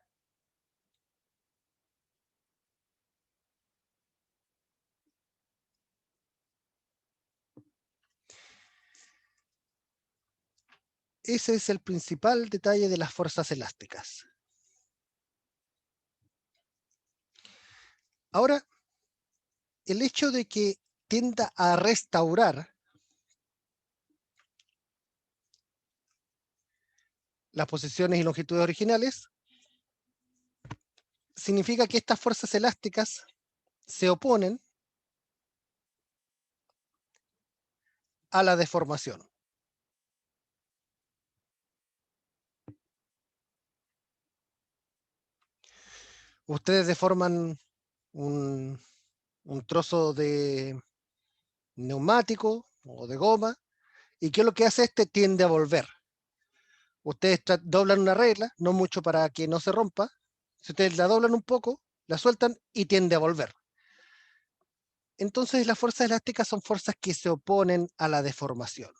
Ese es el principal detalle de las fuerzas elásticas. Ahora, el hecho de que tienda a restaurar las posiciones y longitudes originales significa que estas fuerzas elásticas se oponen a la deformación. Ustedes deforman un trozo de neumático o de goma, ¿y qué es lo que hace este? Tiende a volver. Ustedes doblan una regla, no mucho para que no se rompa. Si ustedes la doblan un poco, la sueltan y tiende a volver. Entonces las fuerzas elásticas son fuerzas que se oponen a la deformación.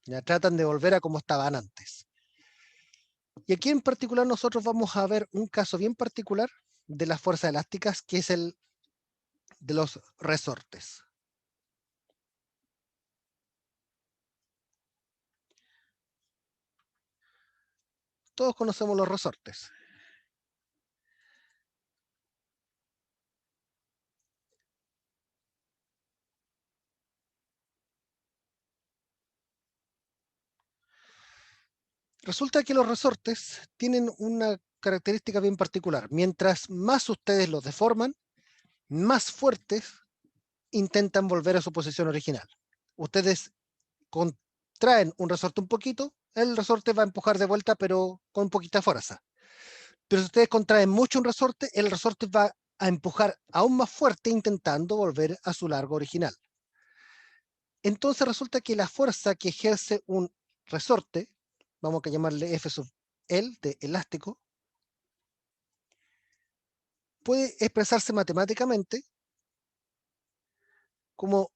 Ya tratan de volver a como estaban antes. Y aquí en particular nosotros vamos a ver un caso bien particular de las fuerzas elásticas, que es el de los resortes. Todos conocemos los resortes. Resulta que los resortes tienen una característica bien particular. Mientras más ustedes los deforman, más fuertes intentan volver a su posición original. Ustedes contraen un resorte un poquito, el resorte va a empujar de vuelta, pero con poquita fuerza. Pero si ustedes contraen mucho un resorte, el resorte va a empujar aún más fuerte, intentando volver a su largo original. Entonces resulta que la fuerza que ejerce un resorte, vamos a llamarle F sub L de elástico, puede expresarse matemáticamente como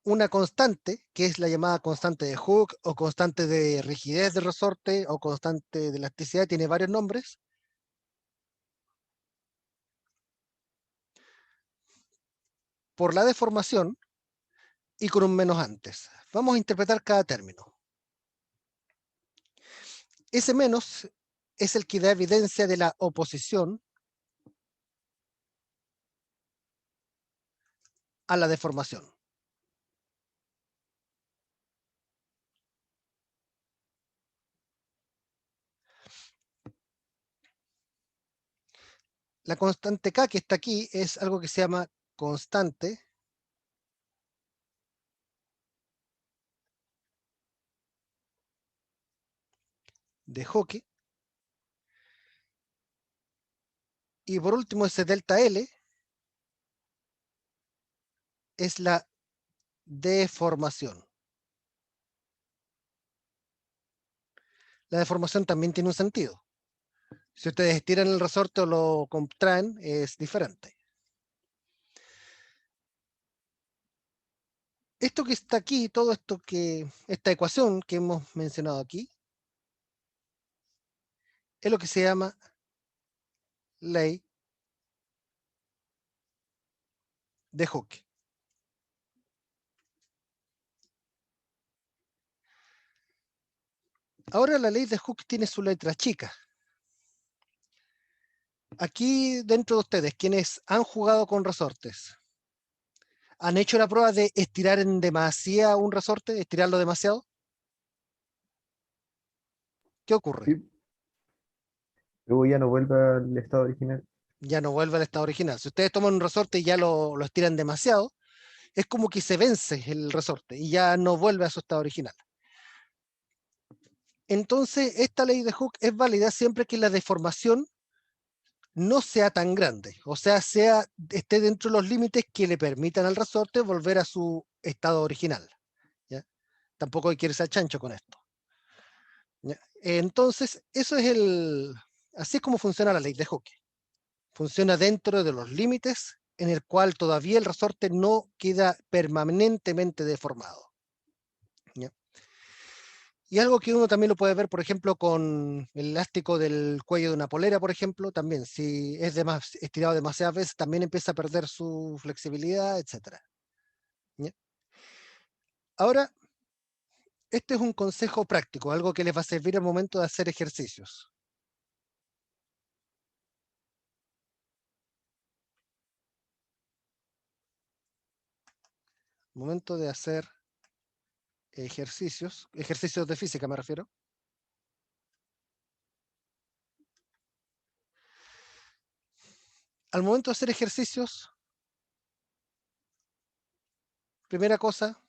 una constante, que es la llamada constante de Hooke, o constante de rigidez del resorte, o constante de elasticidad, tiene varios nombres, por la deformación y con un menos antes. Vamos a interpretar cada término. Ese menos es el que da evidencia de la oposición a la deformación. La constante K que está aquí es algo que se llama constante de Hooke. Y por último, ese delta L es la deformación. La deformación también tiene un sentido. Si ustedes estiran el resorte o lo contraen, es diferente. Esto que está aquí, todo esto esta ecuación que hemos mencionado aquí, es lo que se llama ley de Hooke. Ahora la ley de Hooke tiene su letra chica. Aquí dentro de ustedes, quienes han jugado con resortes, ¿han hecho la prueba de estirar en demasía un resorte, estirarlo demasiado? ¿qué ocurre? Sí. Luego ya no vuelve al estado original. Ya no vuelve al estado original. Si ustedes toman un resorte y ya lo estiran demasiado, es como que se vence el resorte y ya no vuelve a su estado original. Entonces, esta ley de Hooke es válida siempre que la deformación no sea tan grande, o sea, esté dentro de los límites que le permitan al resorte volver a su estado original. ¿Ya? Tampoco hay que irse al chancho con esto. ¿Ya? Entonces, así es como funciona la ley de Hooke. Funciona dentro de los límites en el cual todavía el resorte no queda permanentemente deformado. ¿Ya? Y algo que uno también lo puede ver, por ejemplo, con el elástico del cuello de una polera, por ejemplo, también, si es estirado demasiadas veces, también empieza a perder su flexibilidad, etc. ¿Ya? Ahora, este es un consejo práctico, algo que les va a servir al momento de hacer ejercicios. Momento de hacer ejercicios de física me refiero. Al momento de hacer ejercicios, primera cosa,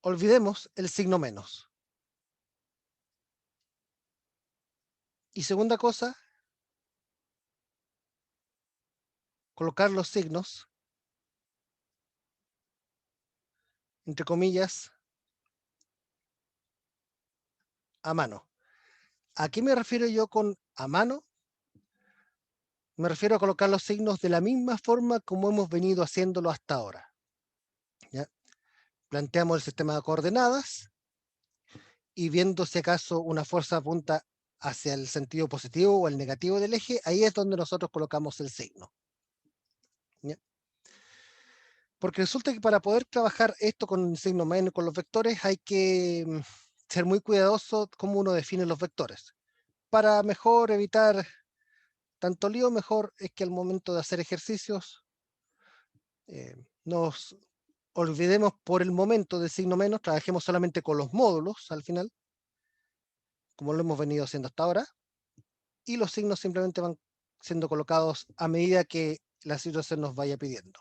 olvidemos el signo menos. Y segunda cosa, colocar los signos, entre comillas, a mano. ¿A qué me refiero yo con a mano? Me refiero a colocar los signos de la misma forma como hemos venido haciéndolo hasta ahora. ¿Ya? Planteamos el sistema de coordenadas y viendo si acaso una fuerza apunta hacia el sentido positivo o el negativo del eje, ahí es donde nosotros colocamos el signo. ¿Ya? Porque resulta que para poder trabajar esto con el signo menos, con los vectores, hay que ser muy cuidadoso cómo uno define los vectores. Para mejor evitar tanto lío, mejor es que al momento de hacer ejercicios nos olvidemos por el momento del signo menos, trabajemos solamente con los módulos al final, como lo hemos venido haciendo hasta ahora, y los signos simplemente van siendo colocados a medida que la situación nos vaya pidiendo.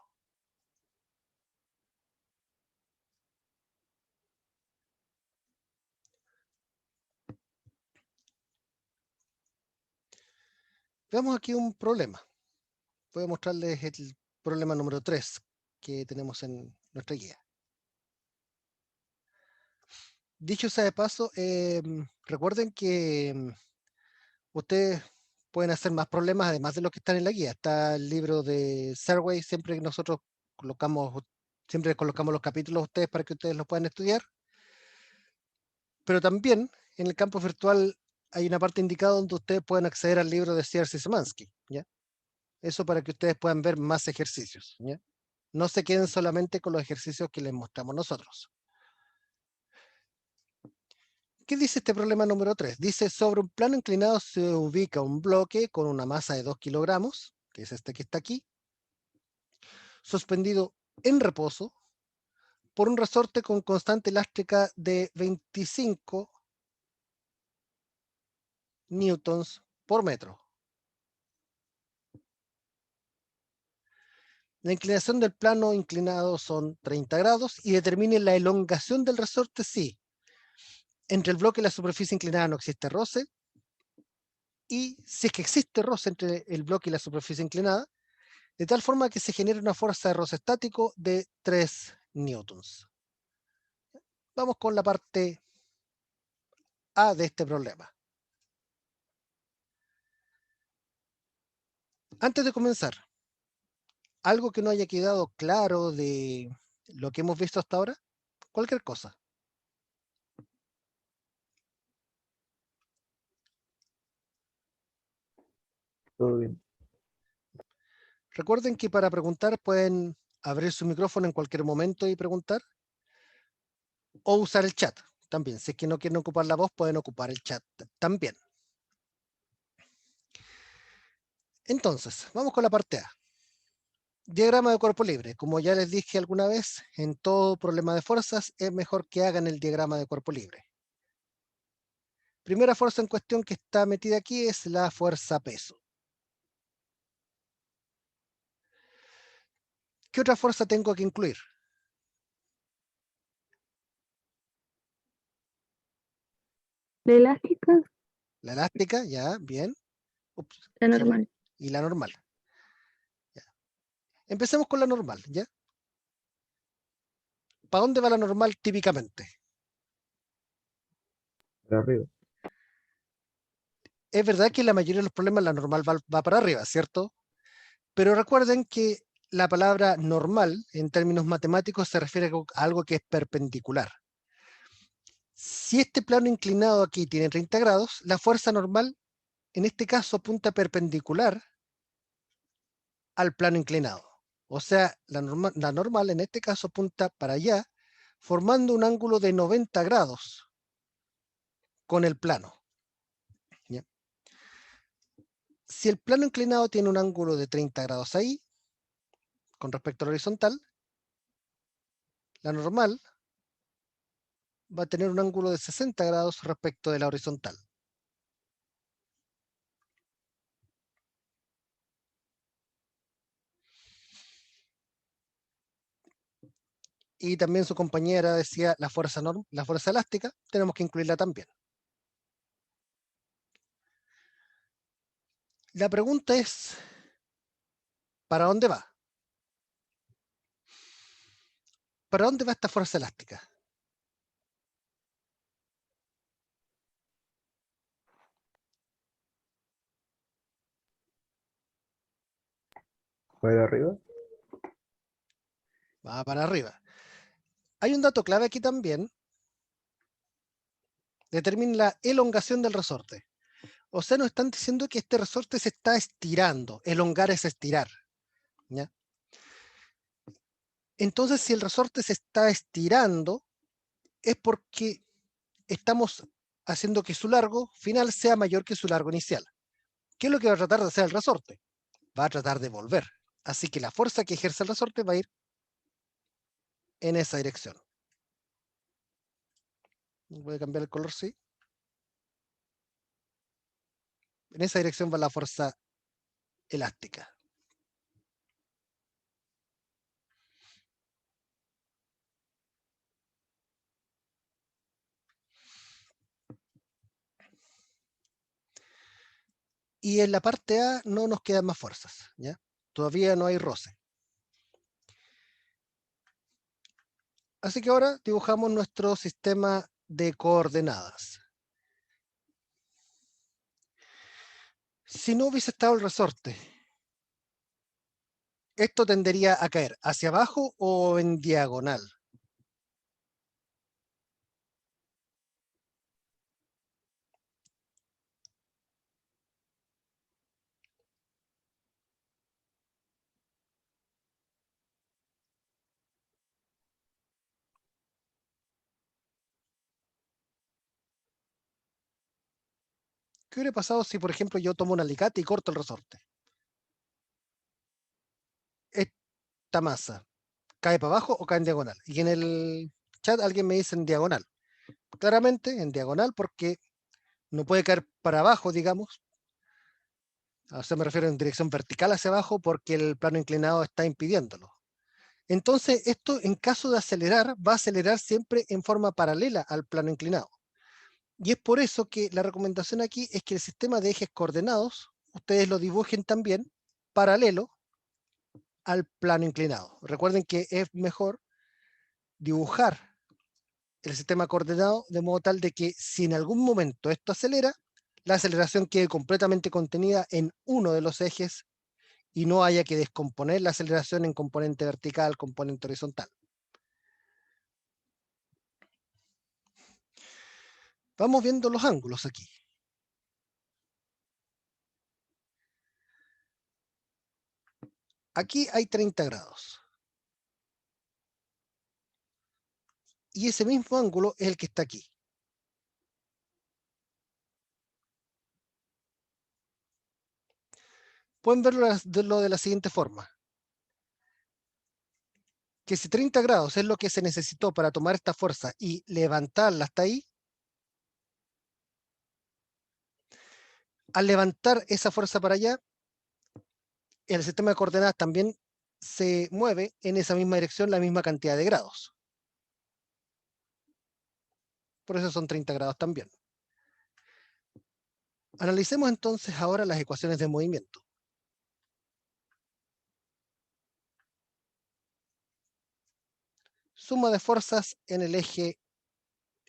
Veamos aquí un problema. Voy a mostrarles el problema número 3 que tenemos en nuestra guía. Dicho sea de paso, recuerden que ustedes pueden hacer más problemas además de los que están en la guía. Está el libro de Survey, siempre colocamos los capítulos a ustedes para que ustedes los puedan estudiar. Pero también en el campus virtual hay una parte indicada donde ustedes pueden acceder al libro de Sierra Szymanski, ¿ya? Eso para que ustedes puedan ver más ejercicios, ¿ya? No se queden solamente con los ejercicios que les mostramos nosotros. ¿Qué dice este problema número 3? Dice, sobre un plano inclinado se ubica un bloque con una masa de 2 kilogramos, que es este que está aquí, suspendido en reposo por un resorte con constante elástica de 25 newtons por metro. La inclinación del plano inclinado son 30 grados y determine la elongación del resorte si entre el bloque y la superficie inclinada no existe roce, y si es que existe roce entre el bloque y la superficie inclinada, de tal forma que se genere una fuerza de roce estático de 3 newtons. Vamos con la parte A de este problema. Antes de comenzar, algo que no haya quedado claro de lo que hemos visto hasta ahora, cualquier cosa. Todo bien. Recuerden que para preguntar pueden abrir su micrófono en cualquier momento y preguntar, o usar el chat también. Si es que no quieren ocupar la voz, pueden ocupar el chat también. Entonces, vamos con la parte A. Diagrama de cuerpo libre. Como ya les dije alguna vez, en todo problema de fuerzas es mejor que hagan el diagrama de cuerpo libre. Primera fuerza en cuestión que está metida aquí es la fuerza peso. ¿Qué otra fuerza tengo que incluir? La elástica, La elástica, ya, bien. Ups, la normal. y la normal. Ya. Empecemos con la normal, ¿ya? ¿Para dónde va la normal típicamente? Para arriba. Es verdad que en la mayoría de los problemas la normal va para arriba, ¿cierto? Pero recuerden que la palabra normal en términos matemáticos se refiere a algo que es perpendicular. Si este plano inclinado aquí tiene 30 grados, la fuerza normal en este caso apunta perpendicular al plano inclinado. O sea, la normal en este caso apunta para allá, formando un ángulo de 90 grados con el plano. ¿Ya? Si el plano inclinado tiene un ángulo de 30 grados ahí, con respecto al horizontal, la normal va a tener un ángulo de 60 grados respecto de la horizontal. Y también su compañera decía la fuerza elástica, tenemos que incluirla también. La pregunta es, ¿para dónde va? ¿Para dónde va esta fuerza elástica? Para arriba. Va para arriba. Hay un dato clave aquí también. Determina la elongación del resorte. O sea, nos están diciendo que este resorte se está estirando. Elongar es estirar. ¿Ya? Entonces, si el resorte se está estirando, es porque estamos haciendo que su largo final sea mayor que su largo inicial. ¿Qué es lo que va a tratar de hacer el resorte? Va a tratar de volver. Así que la fuerza que ejerce el resorte va a ir en esa dirección. Voy a cambiar el color, sí. En esa dirección va la fuerza elástica. Y en la parte A no nos quedan más fuerzas, ¿ya? Todavía no hay roce. Así que ahora dibujamos nuestro sistema de coordenadas. Si no hubiese estado el resorte, esto tendería a caer hacia abajo o en diagonal. ¿Qué hubiera pasado si, por ejemplo, yo tomo un alicate y corto el resorte? Esta masa, ¿cae para abajo o cae en diagonal? Y en el chat alguien me dice en diagonal. Claramente en diagonal porque no puede caer para abajo, digamos. O sea, me refiero en dirección vertical hacia abajo porque el plano inclinado está impidiéndolo. Entonces, esto en caso de acelerar, va a acelerar siempre en forma paralela al plano inclinado. Y es por eso que la recomendación aquí es que el sistema de ejes coordenados, ustedes lo dibujen también paralelo al plano inclinado. Recuerden que es mejor dibujar el sistema coordenado de modo tal de que si en algún momento esto acelera, la aceleración quede completamente contenida en uno de los ejes y no haya que descomponer la aceleración en componente vertical, componente horizontal. Vamos viendo los ángulos aquí. Aquí hay 30 grados. Y ese mismo ángulo es el que está aquí. Pueden verlo de la siguiente forma. que si 30 grados es lo que se necesitó para tomar esta fuerza y levantarla hasta ahí, al levantar esa fuerza para allá, el sistema de coordenadas también se mueve en esa misma dirección la misma cantidad de grados. Por eso son 30 grados también. Analicemos entonces ahora las ecuaciones de movimiento. Suma de fuerzas en el eje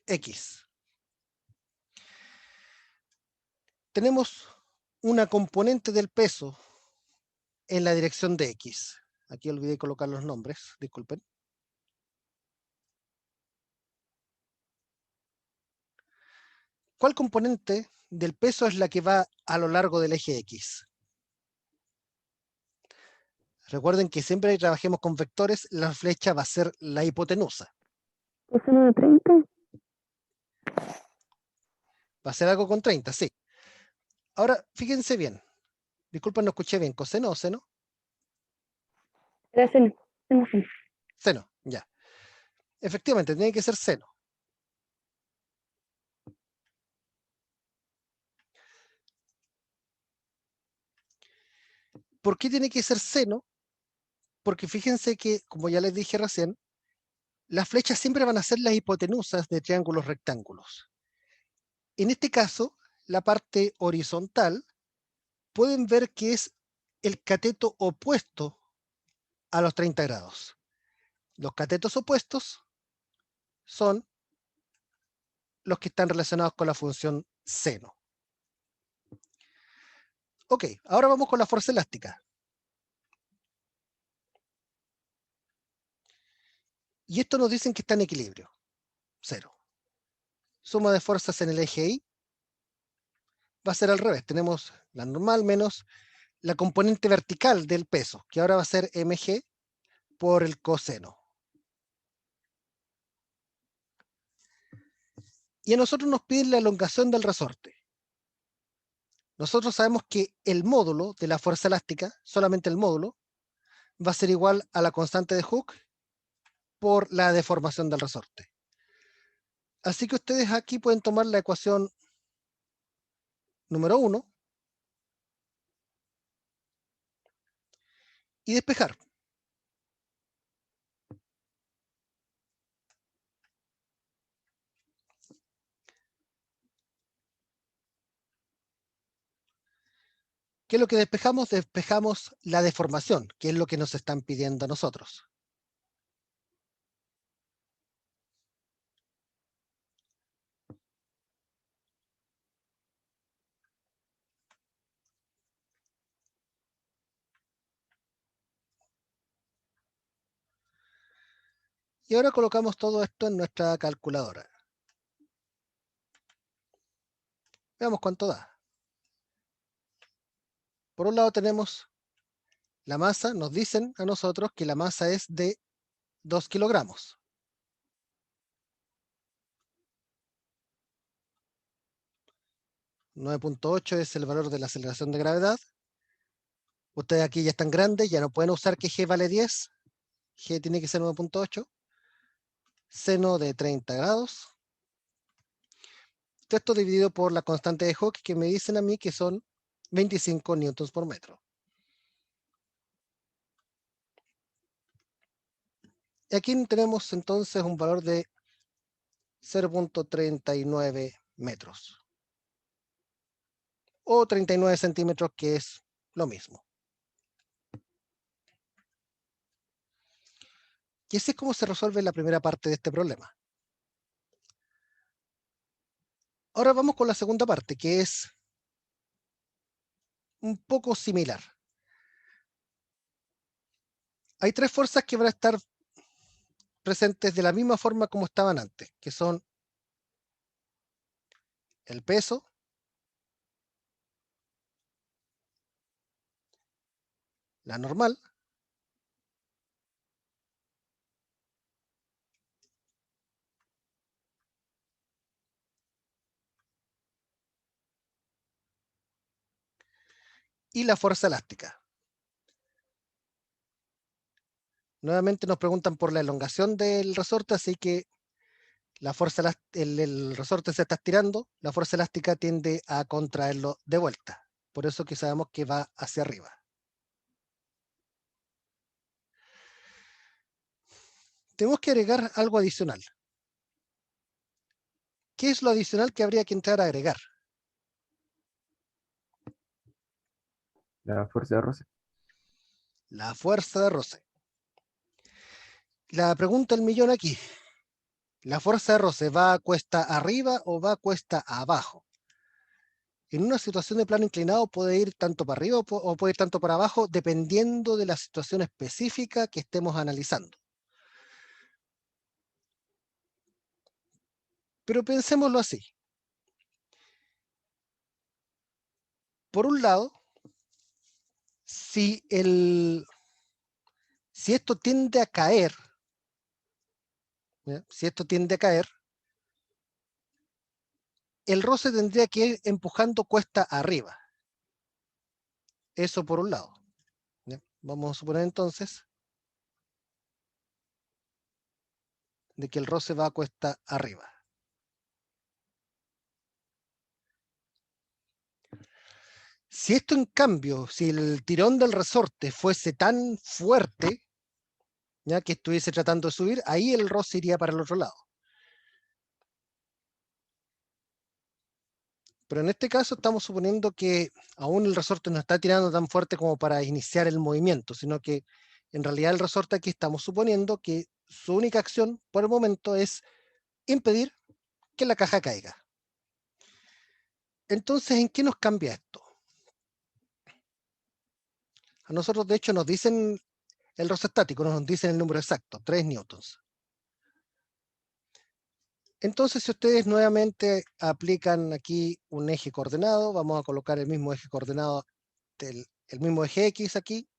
X. Tenemos una componente del peso en la dirección de X. Aquí olvidé colocar los nombres, disculpen. ¿Cuál componente del peso es la que va a lo largo del eje X? Recuerden que siempre que trabajemos con vectores, la flecha va a ser la hipotenusa. Coseno de 30. Va a ser algo con 30, sí. Ahora, fíjense bien. Disculpen, no escuché bien. ¿Coseno o seno? Era seno. Seno. Seno, ya. Efectivamente, tiene que ser seno. ¿Por qué tiene que ser seno? Porque fíjense que, como ya les dije recién, las flechas siempre van a ser las hipotenusas de triángulos rectángulos. En este caso, la parte horizontal, pueden ver que es el cateto opuesto a los 30 grados. Los catetos opuestos son los que están relacionados con la función seno. Ok, ahora vamos con la fuerza elástica. Y esto nos dicen que está en equilibrio, 0. Suma de fuerzas en el eje Y va a ser al revés. Tenemos la normal menos la componente vertical del peso, que ahora va a ser mg por el coseno. Y a nosotros nos piden la elongación del resorte. Nosotros sabemos que el módulo de la fuerza elástica, solamente el módulo, va a ser igual a la constante de Hooke por la deformación del resorte. Así que ustedes aquí pueden tomar la ecuación número 1 y despejar. ¿Qué es lo que despejamos? Despejamos la deformación, que es lo que nos están pidiendo a nosotros. Y ahora colocamos todo esto en nuestra calculadora. Veamos cuánto da. Por un lado tenemos la masa, nos dicen a nosotros que la masa es de 2 kilogramos. .8 es el valor de la aceleración de gravedad. Ustedes aquí ya están grandes, ya no pueden usar que G vale 10. G tiene que ser 9.8. Seno de 30 grados. Esto dividido por la constante de Hooke, que me dicen a mí que son 25 newtons por metro. Y aquí tenemos entonces un valor de 0.39 metros. O 39 centímetros, que es lo mismo. Y así es como se resuelve la primera parte de este problema. Ahora vamos con la segunda parte, que es un poco similar. Hay tres fuerzas que van a estar presentes de la misma forma como estaban antes, que son el peso, la normal, y la fuerza elástica. Nuevamente nos preguntan por la elongación del resorte, así que la fuerza el resorte se está estirando, la fuerza elástica tiende a contraerlo de vuelta. Por eso que sabemos que va hacia arriba. Tenemos que agregar algo adicional. ¿Qué es lo adicional que habría que entrar a agregar? La fuerza de roce. La fuerza de roce. La pregunta del millón aquí. ¿La fuerza de roce va a cuesta arriba o va a cuesta abajo? En una situación de plano inclinado puede ir tanto para arriba o puede ir tanto para abajo, dependiendo de la situación específica que estemos analizando. Pero pensémoslo así. Por un lado, si esto tiende a caer, ¿ya? Si esto tiende a caer, el roce tendría que ir empujando cuesta arriba. Eso por un lado, ¿ya? Vamos a suponer entonces de que el roce va a cuesta arriba. Si esto en cambio, si el tirón del resorte fuese tan fuerte, ya que estuviese tratando de subir, ahí el roce iría para el otro lado. Pero en este caso estamos suponiendo que aún el resorte no está tirando tan fuerte como para iniciar el movimiento, sino que en realidad el resorte aquí estamos suponiendo que su única acción por el momento es impedir que la caja caiga. Entonces, ¿en qué nos cambia esto? A nosotros de hecho nos dicen el roce estático, no nos dicen el número exacto, 3 newtons. Entonces, si ustedes nuevamente aplican aquí un eje coordenado, vamos a colocar el mismo eje coordenado, el mismo eje X aquí.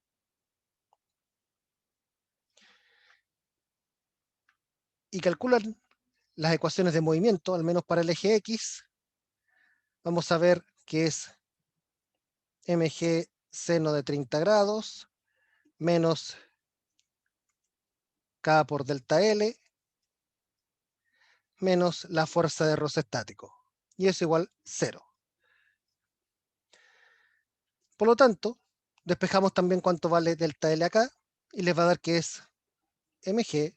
Y calculan las ecuaciones de movimiento, al menos para el eje X. Vamos a ver que es mg seno de 30 grados menos k por delta L menos la fuerza de roce estático. Y es igual 0. Por lo tanto, despejamos también cuánto vale delta L acá y les va a dar que es mg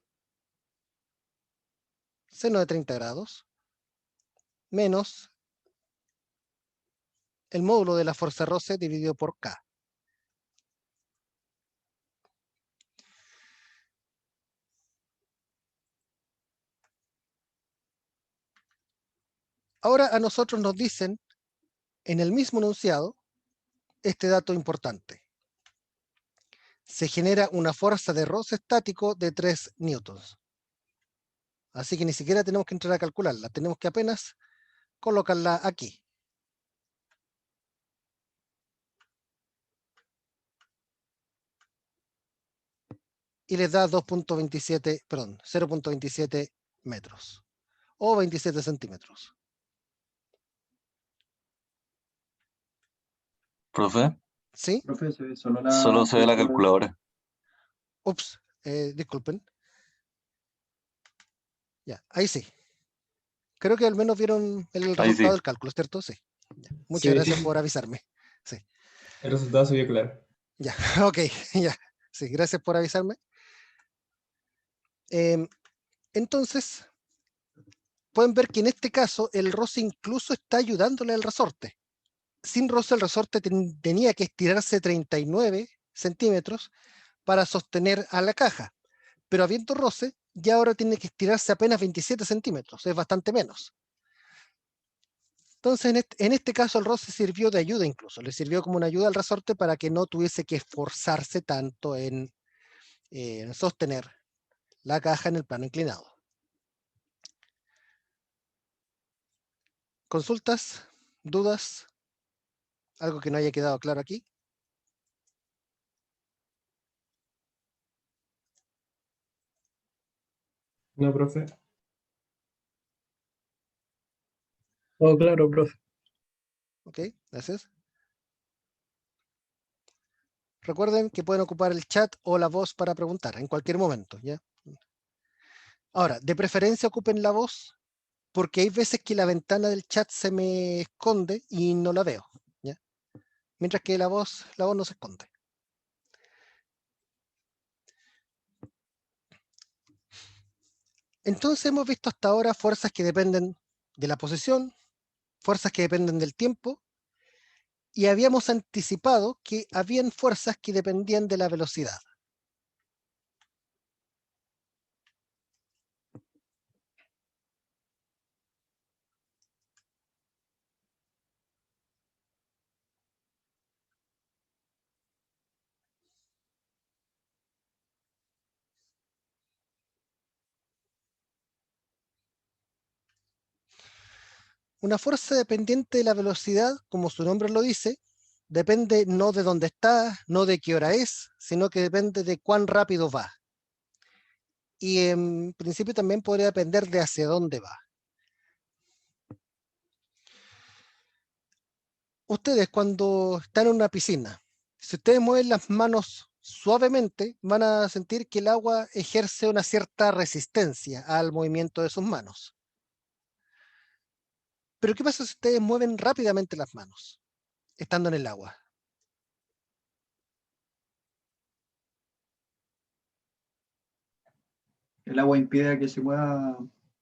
seno de 30 grados menos el módulo de la fuerza de roce dividido por k. Ahora a nosotros nos dicen en el mismo enunciado este dato importante. Se genera una fuerza de roce estático de 3 newtons. Así que ni siquiera tenemos que entrar a calcularla, tenemos que apenas colocarla aquí. Y les da 2.27, perdón, 0.27 metros o 27 centímetros. Profe, ¿Sí? Profe, se ve solo la solo se ve la calculadora. calculadora. Ups, disculpen. Ya, ahí sí. Creo que al menos vieron el Ahí resultado sí. del cálculo, ¿cierto? Sí. Ya. Muchas Sí, gracias por avisarme. Sí. el resultado se vio claro. Ya, ok, ya. Sí, gracias por avisarme. Entonces, pueden ver que en este caso el roce incluso está ayudándole al resorte. Sin roce el resorte tenía que estirarse 39 centímetros para sostener a la caja, pero habiendo roce ya ahora tiene que estirarse apenas 27 centímetros, es bastante menos. Entonces en este caso el roce sirvió de ayuda incluso, le sirvió como una ayuda al resorte para que no tuviese que esforzarse tanto en sostener la caja en el plano inclinado. ¿Consultas? ¿Dudas? ¿Algo que no haya quedado claro aquí? No, profe. Oh, claro, profe. Ok, gracias. Recuerden que pueden ocupar el chat o la voz para preguntar en cualquier momento, ¿ya? Ahora, de preferencia ocupen la voz, porque hay veces que la ventana del chat se me esconde y no la veo, ¿ya? Mientras que la voz no se esconde. Entonces hemos visto hasta ahora fuerzas que dependen de la posición, fuerzas que dependen del tiempo, y habíamos anticipado que habían fuerzas que dependían de la velocidad. Una fuerza dependiente de la velocidad, como su nombre lo dice, depende no de dónde está, no de qué hora es, sino que depende de cuán rápido va. Y en principio también podría depender de hacia dónde va. Ustedes cuando están en una piscina, si ustedes mueven las manos suavemente, van a sentir que el agua ejerce una cierta resistencia al movimiento de sus manos. Pero ¿qué pasa si ustedes mueven rápidamente las manos, estando en el agua? El agua impide que se mueva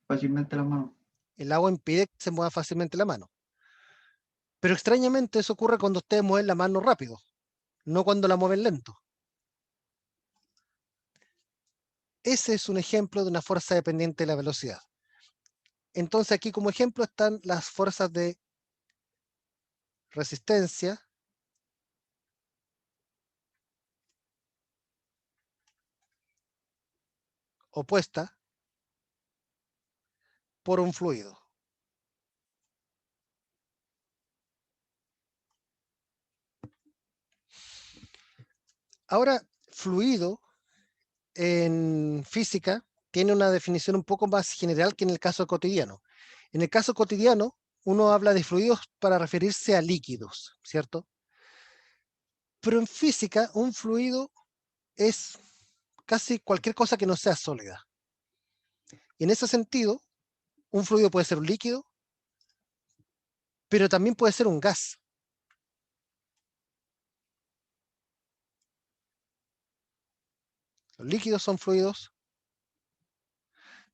fácilmente las manos. El agua impide que se mueva fácilmente la mano. Pero extrañamente eso ocurre cuando ustedes mueven la mano rápido, no cuando la mueven lento. Ese es un ejemplo de una fuerza dependiente de la velocidad. Entonces aquí como ejemplo están las fuerzas de resistencia, opuesta por un fluido. Ahora, fluido en física tiene una definición un poco más general que en el caso cotidiano. En el caso cotidiano, uno habla de fluidos para referirse a líquidos, ¿cierto? Pero en física, un fluido es casi cualquier cosa que no sea sólida. Y en ese sentido, un fluido puede ser un líquido, pero también puede ser un gas. Los líquidos son fluidos,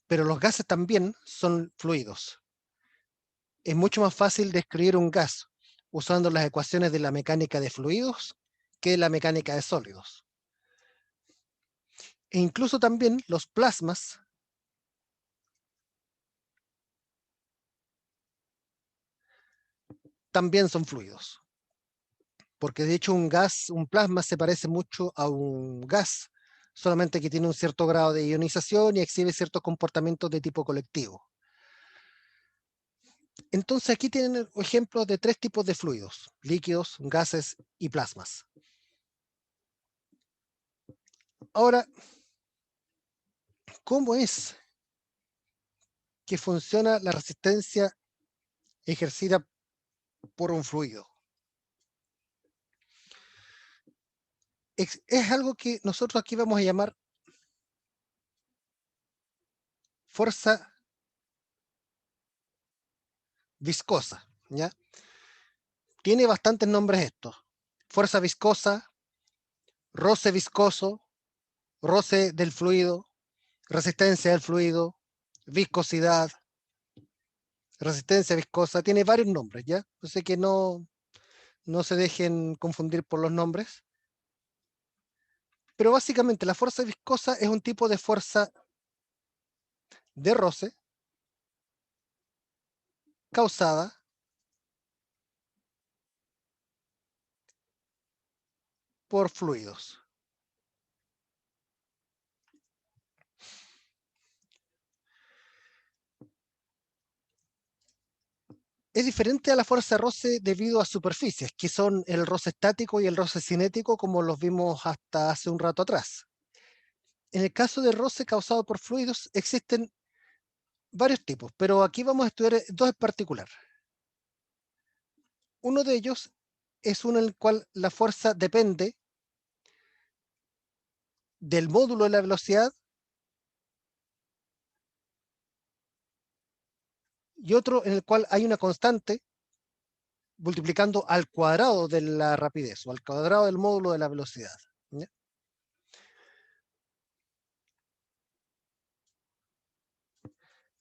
pero los gases también son fluidos. Es mucho más fácil describir un gas usando las ecuaciones de la mecánica de fluidos que de la mecánica de sólidos. E incluso también los plasmas también son fluidos. Porque de hecho un gas, un plasma se parece mucho a un gas, solamente que tiene un cierto grado de ionización y exhibe ciertos comportamientos de tipo colectivo. Entonces aquí tienen ejemplos de 3 tipos de fluidos: líquidos, gases y plasmas. Ahora, ¿cómo es que funciona la resistencia ejercida por un fluido? Es algo que nosotros aquí vamos a llamar fuerza viscosa, ¿ya? Tiene bastantes nombres esto: fuerza viscosa, roce viscoso, roce del fluido, resistencia del fluido, viscosidad, resistencia viscosa, tiene varios nombres, ¿ya? Así que no se dejen confundir por los nombres. Pero básicamente la fuerza viscosa es un tipo de fuerza de roce causada por fluidos. Es diferente a la fuerza de roce debido a superficies, que son el roce estático y el roce cinético, como los vimos hasta hace un rato atrás. En el caso del roce causado por fluidos existen varios tipos, pero aquí vamos a estudiar 2 en particular. Uno de ellos es uno en el cual la fuerza depende del módulo de la velocidad y otro en el cual hay una constante multiplicando al cuadrado de la rapidez o al cuadrado del módulo de la velocidad. ¿Ya?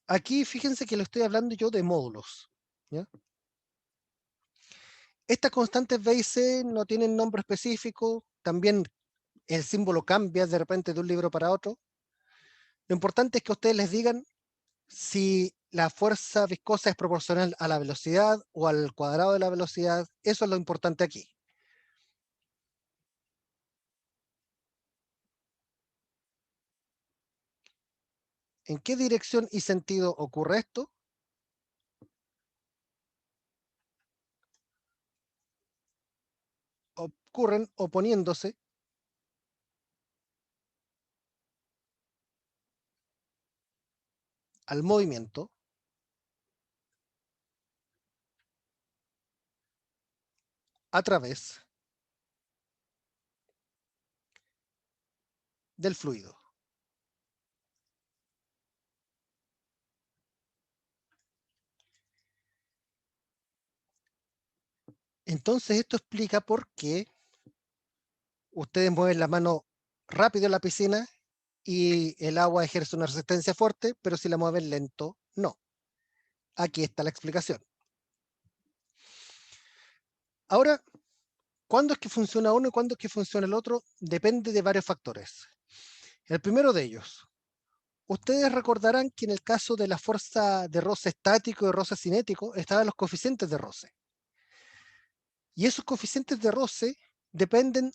Aquí fíjense que le estoy hablando yo de módulos. ¿Ya? Estas constantes B y C no tienen nombre específico, también el símbolo cambia de repente de un libro para otro. Lo importante es que ustedes les digan si la fuerza viscosa es proporcional a la velocidad o al cuadrado de la velocidad. Eso es lo importante aquí. ¿En qué dirección y sentido ocurre esto? Ocurren oponiéndose al movimiento a través del fluido. Entonces esto explica por qué ustedes mueven la mano rápido en la piscina y el agua ejerce una resistencia fuerte, pero si la mueven lento, no. Aquí está la explicación. Ahora, ¿cuándo es que funciona uno y cuándo es que funciona el otro? Depende de varios factores. El primero de ellos, ustedes recordarán que en el caso de la fuerza de roce estático y de roce cinético estaban los coeficientes de roce. Y esos coeficientes de roce dependen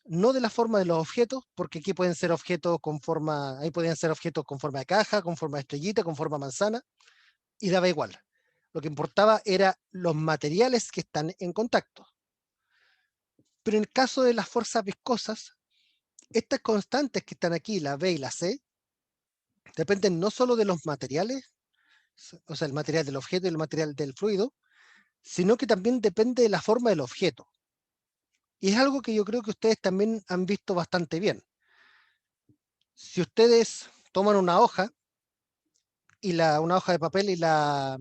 no de la forma de los objetos, porque aquí pueden ser objetos con forma, ahí podían ser objetos con forma de caja, con forma de estrellita, con forma de manzana, y daba igual. Lo que importaba era los materiales que están en contacto. Pero en el caso de las fuerzas viscosas, estas constantes que están aquí, la B y la C, dependen no solo de los materiales, o sea, el material del objeto y el material del fluido, sino que también depende de la forma del objeto. Y es algo que yo creo que ustedes también han visto bastante bien. Si ustedes toman una hoja, una hoja de papel y la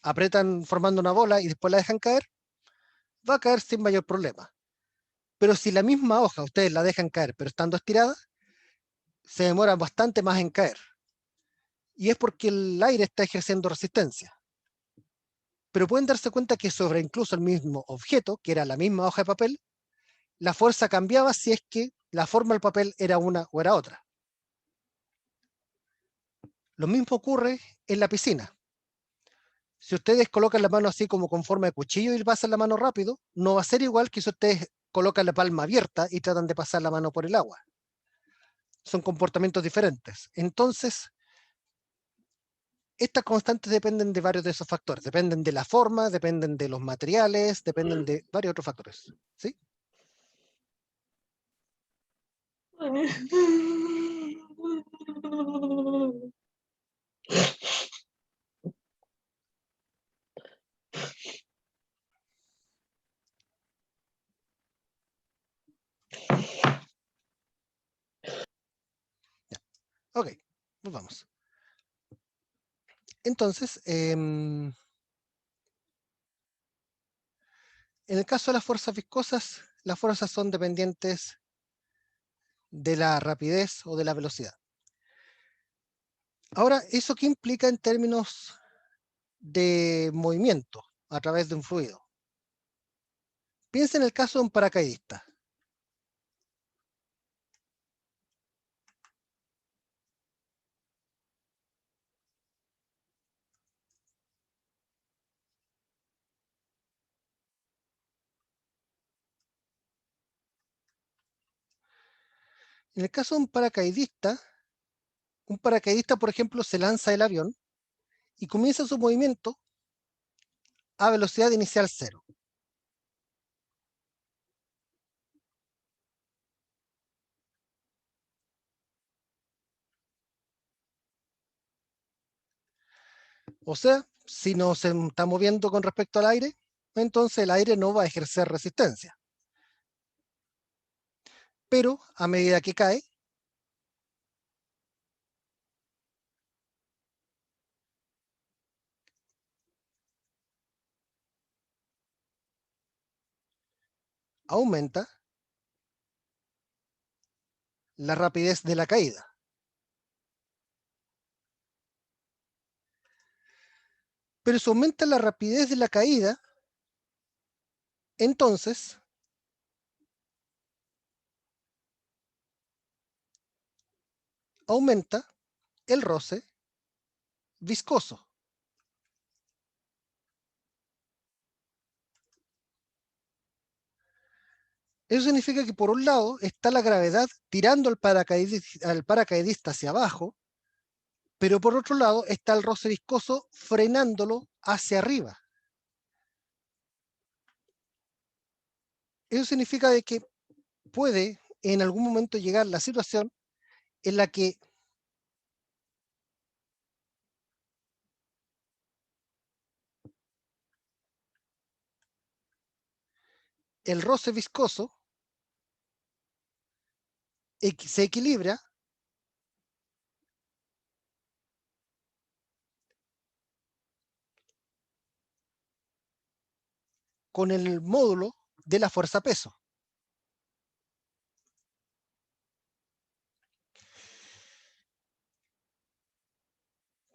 apretan formando una bola y después la dejan caer, va a caer sin mayor problema. Pero si la misma hoja ustedes la dejan caer, pero estando estirada, se demora bastante más en caer. Y es porque el aire está ejerciendo resistencia. Pero pueden darse cuenta que sobre incluso el mismo objeto, que era la misma hoja de papel, la fuerza cambiaba si es que la forma del papel era una o era otra. Lo mismo ocurre en la piscina. Si ustedes colocan la mano así como con forma de cuchillo y pasan la mano rápido, no va a ser igual que si ustedes colocan la palma abierta y tratan de pasar la mano por el agua. Son comportamientos diferentes. Entonces, estas constantes dependen de varios de esos factores. Dependen de la forma, dependen de los materiales, dependen de varios otros factores. ¿Sí? Ya. Ok, nos vamos. Entonces, en el caso de las fuerzas viscosas, las fuerzas son dependientes de la rapidez o de la velocidad. Ahora, ¿eso qué implica en términos de movimiento a través de un fluido? Piensa en el caso de un paracaidista. En el caso de un paracaidista, por ejemplo, se lanza del avión y comienza su movimiento a velocidad inicial 0. O sea, si no se está moviendo con respecto al aire, entonces el aire no va a ejercer resistencia. Pero a medida que cae, aumenta la rapidez de la caída. Pero si aumenta la rapidez de la caída, entonces aumenta el roce viscoso. Eso significa que por un lado está la gravedad tirando al paracaidista hacia abajo, pero por otro lado está el roce viscoso frenándolo hacia arriba. Eso significa de que puede en algún momento llegar la situación en la que el roce viscoso se equilibra con el módulo de la fuerza peso.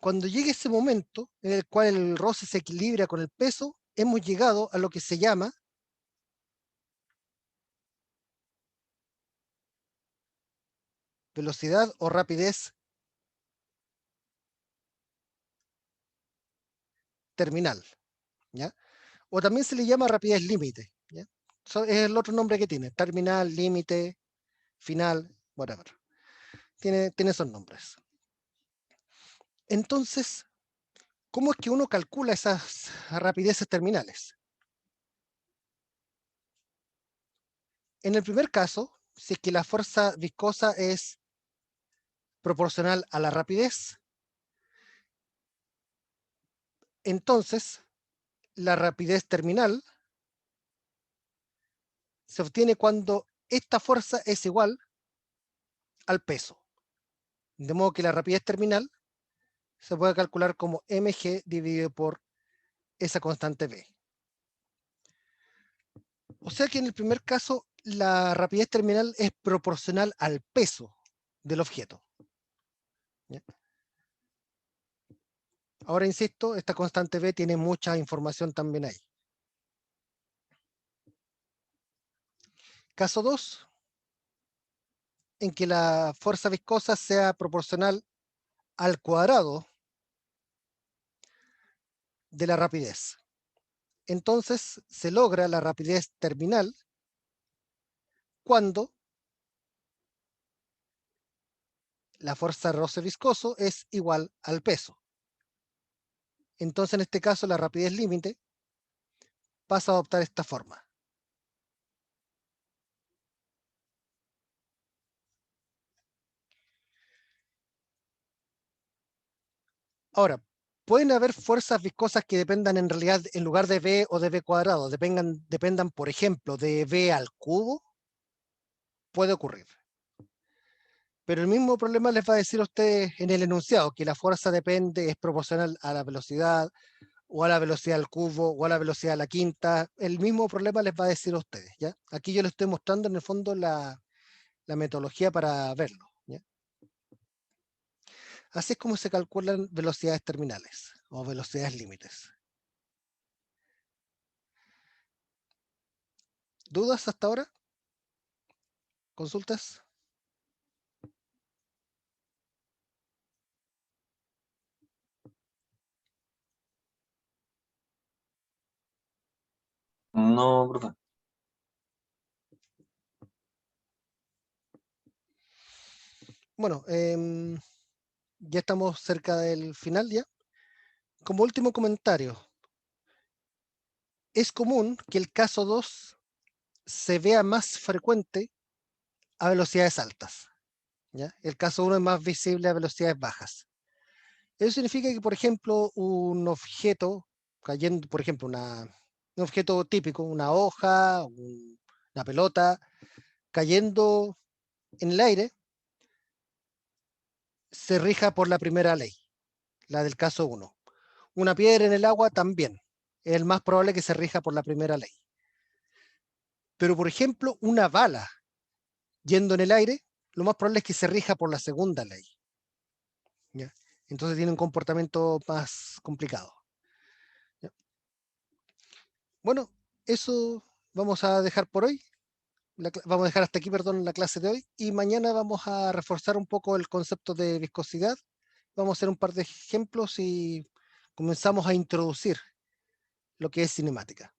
Cuando llegue ese momento en el cual el roce se equilibra con el peso, hemos llegado a lo que se llama velocidad o rapidez terminal, ¿ya? O también se le llama rapidez límite, ¿ya? Es el otro nombre que tiene, terminal, límite, final, whatever. Tiene esos nombres. Entonces, ¿cómo es que uno calcula esas rapideces terminales? En el primer caso, si es que la fuerza viscosa es proporcional a la rapidez, entonces la rapidez terminal se obtiene cuando esta fuerza es igual al peso. De modo que la rapidez terminal se puede calcular como mg dividido por esa constante b. O sea que en el primer caso la rapidez terminal es proporcional al peso del objeto. ¿Ya? Ahora insisto, esta constante b tiene mucha información también ahí. Caso 2, en que la fuerza viscosa sea proporcional al cuadrado de la rapidez. Entonces se logra la rapidez terminal cuando la fuerza de roce viscoso es igual al peso. Entonces en este caso la rapidez límite pasa a adoptar esta forma. Ahora, pueden haber fuerzas viscosas que dependan en realidad en lugar de v o de v cuadrado, dependan por ejemplo de v al cubo, puede ocurrir. Pero el mismo problema les va a decir a ustedes en el enunciado, que la fuerza depende, es proporcional a la velocidad, o a la velocidad al cubo, o a la velocidad a la quinta. El mismo problema les va a decir a ustedes, ¿ya? Aquí yo les estoy mostrando en el fondo la metodología para verlo, ¿ya? Así es como se calculan velocidades terminales, o velocidades límites. ¿Dudas hasta ahora? ¿Consultas? No, profe. Bueno, ya estamos cerca del final ya. Como último comentario, es común que el caso 2 se vea más frecuente a velocidades altas, ¿ya? El caso 1 es más visible a velocidades bajas. Eso significa que, por ejemplo, un objeto cayendo, por ejemplo, un objeto típico, una hoja, una pelota, cayendo en el aire, se rija por la primera ley, la del caso 1. Una piedra en el agua también. Es el más probable que se rija por la primera ley. Pero, por ejemplo, una bala yendo en el aire, lo más probable es que se rija por la segunda ley. ¿Ya? Entonces tiene un comportamiento más complicado. ¿Ya? Bueno, eso vamos a dejar por hoy. Vamos a dejar hasta aquí, perdón, la clase de hoy. Y mañana vamos a reforzar un poco el concepto de viscosidad. Vamos a hacer un par de ejemplos y comenzamos a introducir lo que es cinemática.